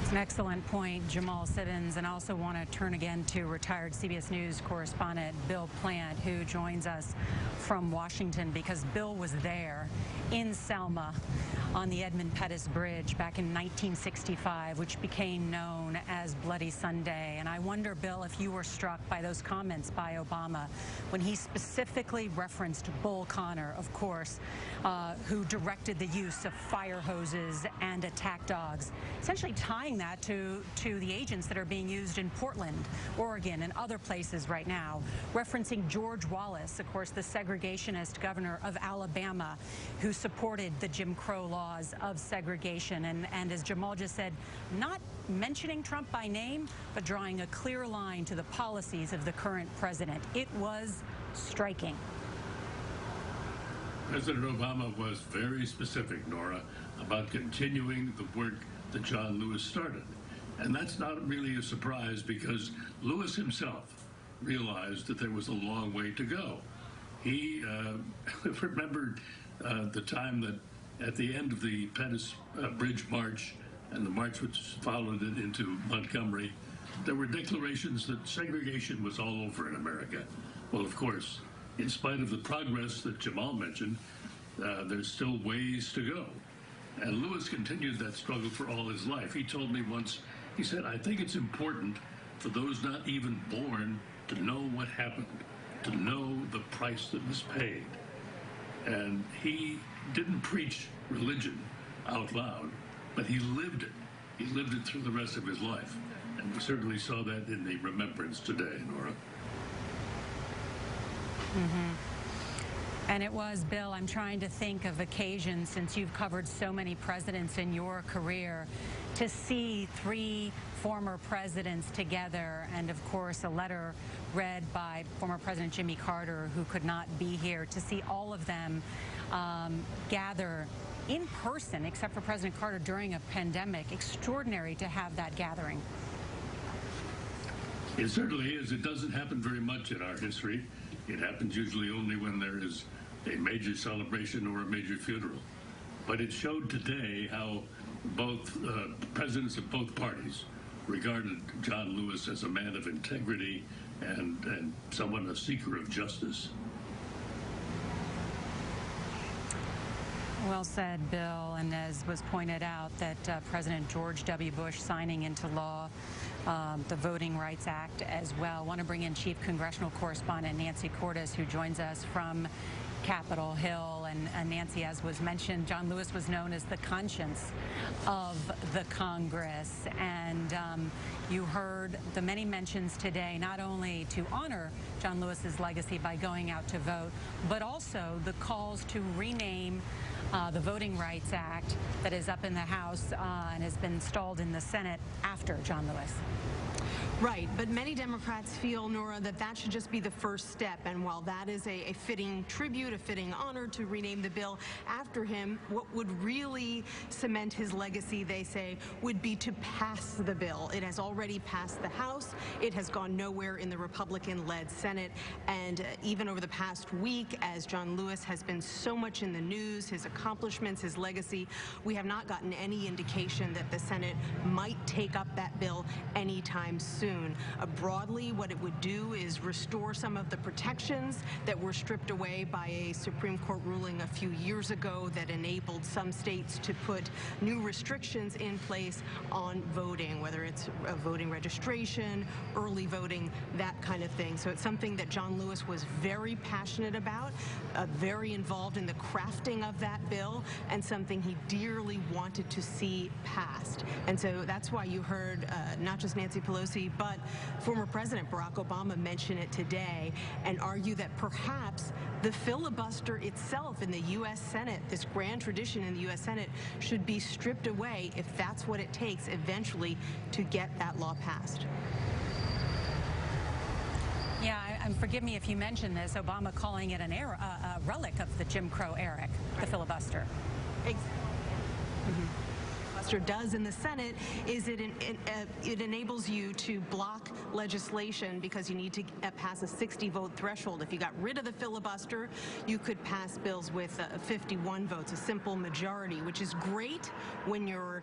It's an excellent point, Jamal Simmons, and I also want to turn again to retired CBS News correspondent Bill Plant, who joins us from Washington, because Bill was there in Selma on the Edmund Pettus Bridge back in 1965, which became known as Bloody Sunday. And I wonder, Bill, if you were struck by those comments by Obama when he specifically referenced Bull Connor, of course, who directed the use of fire hoses and attack dogs, essentially tying that to the agents that are being used in Portland, Oregon, and other places right now, referencing George Wallace, of course, the segregationist governor of Alabama, who supported the Jim Crow laws of segregation. And as Jamal just said, not mentioning Trump by name, but drawing a clear line to the policies of the current president. It was striking. President Obama was very specific, Nora, about continuing the work that John Lewis started. And that's not really a surprise, because Lewis himself realized that there was a long way to go. He remembered the time that at the end of the Pettus Bridge March and the march which followed it into Montgomery, there were declarations that segregation was all over in America. Well, of course, in spite of the progress that Jamal mentioned, there's still ways to go. And Lewis continued that struggle for all his life. He told me once, he said, I think it's important for those not even born to know what happened, to know the price that was paid. And he didn't preach religion out loud, but he lived it. He lived it through the rest of his life. And we certainly saw that in the remembrance today, Nora. And it was, Bill, I'm trying to think of occasions, since you've covered so many presidents in your career, to see three former presidents together, and of course a letter read by former President Jimmy Carter, who could not be here, to see all of them gather in person, except for President Carter during a pandemic. Extraordinary to have that gathering. It certainly is. It doesn't happen very much in our history. It happens usually only when there is a major celebration or a major funeral. But it showed today how both presidents of both parties regarded John Lewis as a man of integrity and someone, a seeker of justice. Well said, Bill. And as was pointed out, that President George W. Bush signing into law the Voting Rights Act as well. I want to bring in Chief Congressional Correspondent Nancy Cordes, who joins us from Capitol Hill. And Nancy, as was mentioned, John Lewis was known as the conscience of the Congress. And you heard the many mentions today, not only to honor John Lewis's legacy by going out to vote, but also the calls to rename the Voting Rights Act that is up in the House and has been stalled in the Senate after John Lewis. Right, but many Democrats feel, Nora, that that should just be the first step. And while that is a fitting tribute, a fitting honor to rename the bill after him, what would really cement his legacy, they say, would be to pass the bill. It has already passed the House. It has gone nowhere in the Republican-led Senate. And even over the past week, as John Lewis has been so much in the news, his accomplishments, his legacy, we have not gotten any indication that the Senate might take up that bill anytime soon. Broadly, what it would do is restore some of the protections that were stripped away by a Supreme Court ruling a few years ago that enabled some states to put new restrictions in place on voting, whether it's voting registration, early voting, that kind of thing. So it's something that John Lewis was very passionate about, very involved in the crafting of that bill, and something he dearly wanted to see passed. And so that's why you heard not just Nancy Pelosi, but former President Barack Obama mention it today and argue that perhaps the filibuster itself in the U.S. Senate, this grand tradition in the U.S. Senate, should be stripped away if that's what it takes eventually to get that law passed. Yeah, and forgive me if you mentioned this, Obama calling it a relic of the Jim Crow era, the filibuster. Does in the Senate is it enables you to block legislation because you need to pass a 60-vote threshold. If you got rid of the filibuster, you could pass bills with 51 votes, a simple majority, which is great when you're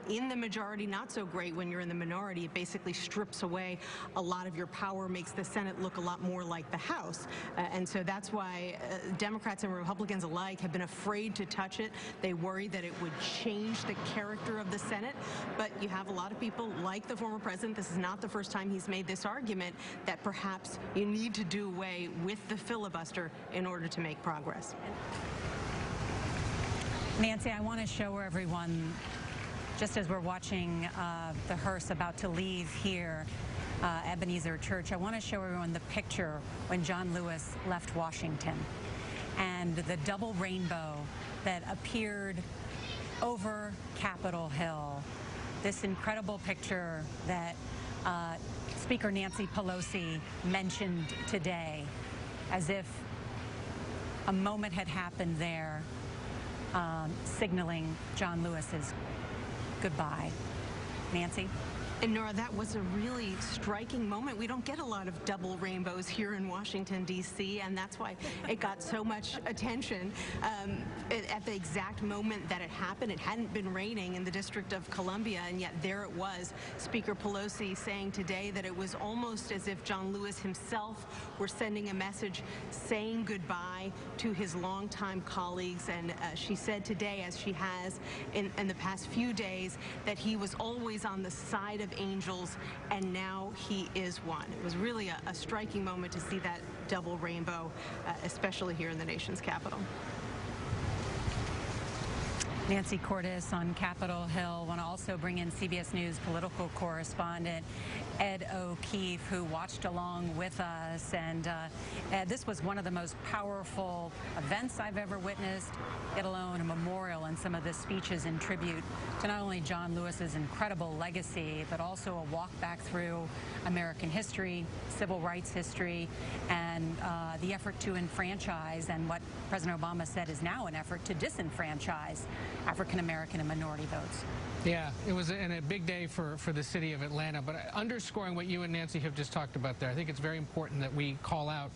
in the majority, not so great when you're in the minority. It basically strips away a lot of your power, makes the Senate look a lot more like the House. And so that's why Democrats and Republicans alike have been afraid to touch it. They worry that it would change the character of the Senate, but you have a lot of people like the former president. This is not the first time he's made this argument that perhaps you need to do away with the filibuster in order to make progress. Nancy, I want to show everyone, just as we're watching the hearse about to leave here, Ebenezer Church, I want to show everyone the picture when John Lewis left Washington and the double rainbow that appeared over Capitol Hill. This incredible picture that Speaker Nancy Pelosi mentioned today, as if a moment had happened there, signaling John Lewis's goodbye. Nancy? And Nora, that was a really striking moment. We don't get a lot of double rainbows here in Washington, D.C., and that's why it got so much attention. At the exact moment that it happened, it hadn't been raining in the District of Columbia, and yet there it was. Speaker Pelosi saying today that it was almost as if John Lewis himself were sending a message saying goodbye to his longtime colleagues, and she said today, as she has in the past few days, that he was always on the side of angels, and now he is one. It was really a striking moment to see that double rainbow, especially here in the nation's capital. Nancy Cordes on Capitol Hill. Want to also bring in CBS News political correspondent Ed O'Keefe, who watched along with us. And Ed, this was one of the most powerful events I've ever witnessed, let alone a memorial and some of the speeches in tribute to not only John Lewis's incredible legacy, but also a walk back through American history, civil rights history, and the effort to enfranchise, and what President Obama said is now an effort to disenfranchise African-American and minority votes. Yeah, it was a big day for the city of Atlanta, but underscoring what you and Nancy have just talked about there, I think it's very important that we call out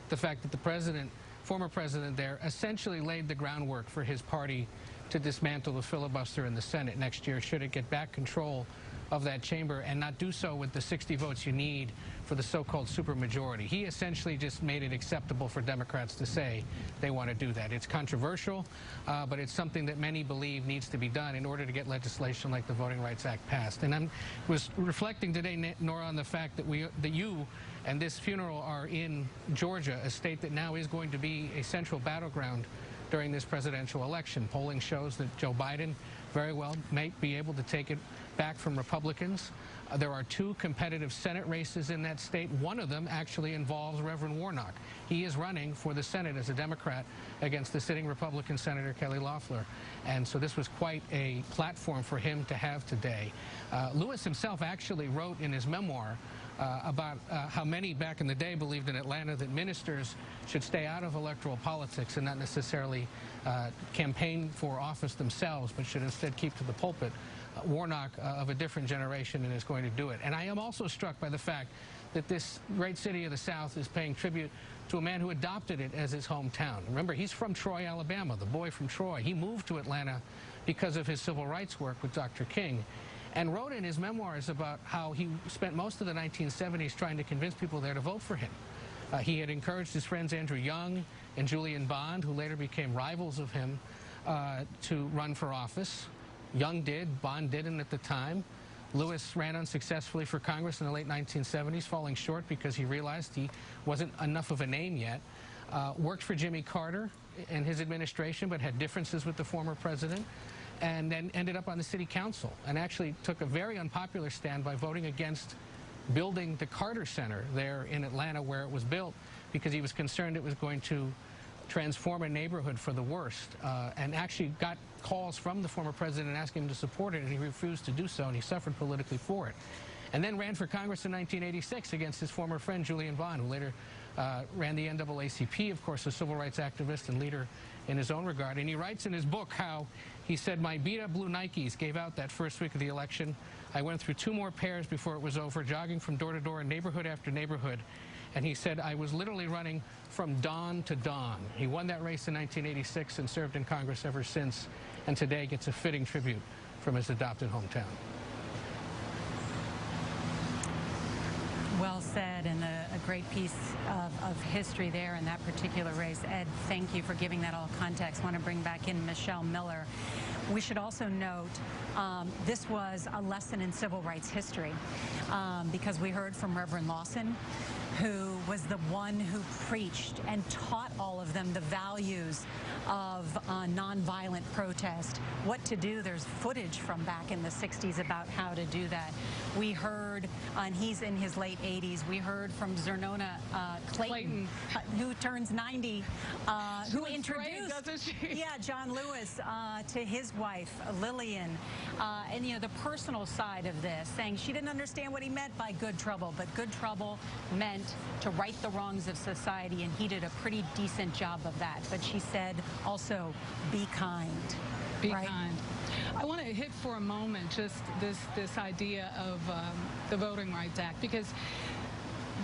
the fact that the president, former president there, essentially laid the groundwork for his party to dismantle the filibuster in the Senate next year, should it get back control of that chamber, and not do so with the 60 votes you need for the so-called supermajority. He essentially just made it acceptable for Democrats to say they want to do that. It's controversial, but it's something that many believe needs to be done in order to get legislation like the Voting Rights Act passed. And I was reflecting today, Nora, on the fact that you and this funeral are in Georgia, a state that now is going to be a central battleground during this presidential election. Polling shows that Joe Biden very well may be able to take it back from Republicans. There are two competitive Senate races in that state. One of them actually involves Reverend Warnock. He is running for the Senate as a Democrat against the sitting Republican Senator Kelly Loeffler. And so this was quite a platform for him to have today. Lewis himself actually wrote in his memoir about how many back in the day believed in Atlanta that ministers should stay out of electoral politics and not necessarily campaign for office themselves, but should instead keep to the pulpit. Warnock, of a different generation, and is going to do it. And I am also struck by the fact that this great city of the South is paying tribute to a man who adopted it as his hometown. Remember, he's from Troy, Alabama, the boy from Troy. He moved to Atlanta because of his civil rights work with Dr. King, and wrote in his memoirs about how he spent most of the 1970s trying to convince people there to vote for him. He had encouraged his friends Andrew Young and Julian Bond, who later became rivals of him, to run for office. Young did, Bond didn't at the time. Lewis ran unsuccessfully for Congress in the late 1970s, falling short because he realized he wasn't enough of a name yet. Worked for Jimmy Carter and his administration, but had differences with the former president, and then ended up on the city council, and actually took a very unpopular stand by voting against building the Carter Center there in Atlanta where it was built, because he was concerned it was going to transform a neighborhood for the worst, and actually got calls from the former president asking him to support it, and he refused to do so, and he suffered politically for it. And then ran for Congress in 1986 against his former friend Julian Bond, who later ran the NAACP, of course, a civil rights activist and leader in his own regard. And he writes in his book how he said, "My beat-up blue Nikes gave out that first week of the election. I went through 2 more pairs before it was over, jogging from door to door, neighborhood after neighborhood." And he said, "I was literally running from dawn to dawn." He won that race in 1986 and served in Congress ever since, and today gets a fitting tribute from his adopted hometown. Well said, and a great piece of history there in that particular race. Ed, thank you for giving that all context. I want to bring back in Michelle Miller. We should also note this was a lesson in civil rights history, because we heard from Reverend Lawson, who was the one who preached and taught all of them the values of nonviolent protest, what to do. There's footage from back in the 60s about how to do that. We heard, and he's in his late 80s, we heard from Zernona Clayton, who turns 90, who introduced John Lewis to his wife, Lillian, and the personal side of this, saying she didn't understand what he meant by good trouble, but good trouble meant to right the wrongs of society, and he did a pretty decent job of that. But she said also, be kind. Be kind. I want to hit for a moment just this idea of the Voting Rights Act, because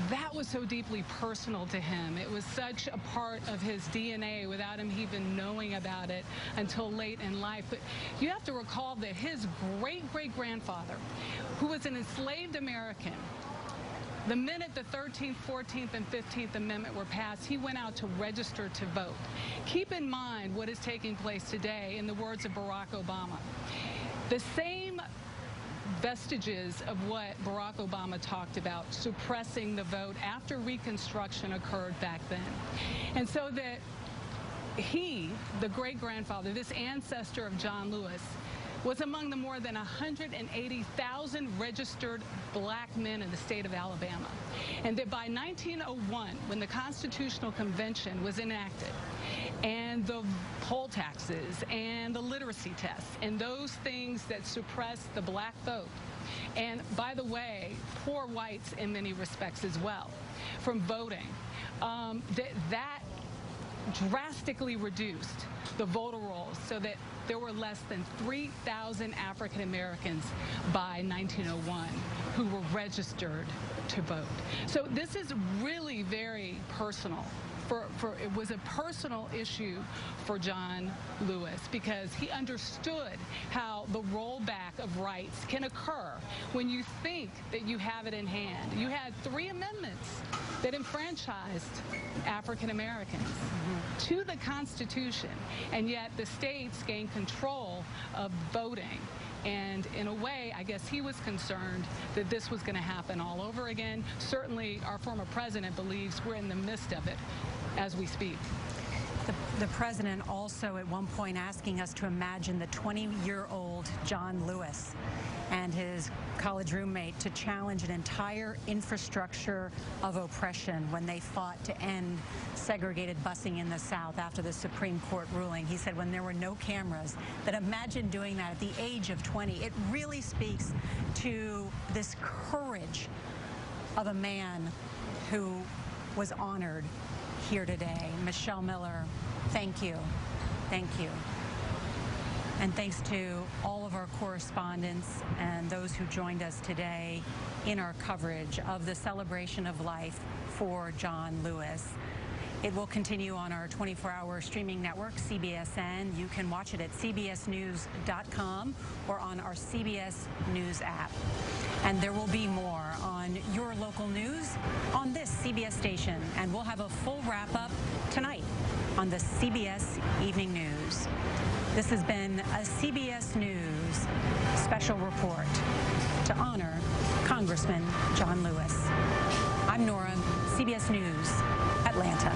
that was so deeply personal to him. It was such a part of his DNA without him even knowing about it until late in life. But you have to recall that his great-great-grandfather, who was an enslaved American, the minute the 13th, 14th, and 15th Amendment were passed, he went out to register to vote. Keep in mind what is taking place today, in the words of Barack Obama. The same vestiges of what Barack Obama talked about, suppressing the vote after Reconstruction occurred back then. And so that he, the great-grandfather, this ancestor of John Lewis, was among the more than 180,000 registered black men in the state of Alabama. And that by 1901, when the Constitutional Convention was enacted, and the poll taxes and the literacy tests and those things that suppressed the black vote, and by the way, poor whites in many respects as well, from voting, that drastically reduced the voter rolls so that there were less than 3,000 African Americans by 1901 who were registered to vote. So this is really very personal. It was a personal issue for John Lewis, because he understood how the rollback of rights can occur when you think that you have it in hand. You had 3 amendments that enfranchised African Americans to the Constitution, and yet the states gained control of voting. And in a way, I guess he was concerned that this was going to happen all over again. Certainly, our former president believes we're in the midst of it as we speak. The president also at one point asking us to imagine the 20-year-old John Lewis and his college roommate to challenge an entire infrastructure of oppression when they fought to end segregated busing in the South after the Supreme Court ruling. He said when there were no cameras, that imagine doing that at the age of 20. It really speaks to this courage of a man who was honored here today. Michelle Miller, thank you. Thank you. And thanks to all of our correspondents and those who joined us today in our coverage of the celebration of life for John Lewis. It will continue on our 24-hour streaming network, CBSN. You can watch it at cbsnews.com or on our CBS News app. And there will be more on your local news on this CBS station. And we'll have a full wrap-up tonight on the CBS Evening News. This has been a CBS News special report to honor Congressman John Lewis. I'm Nora, CBS News, Atlanta.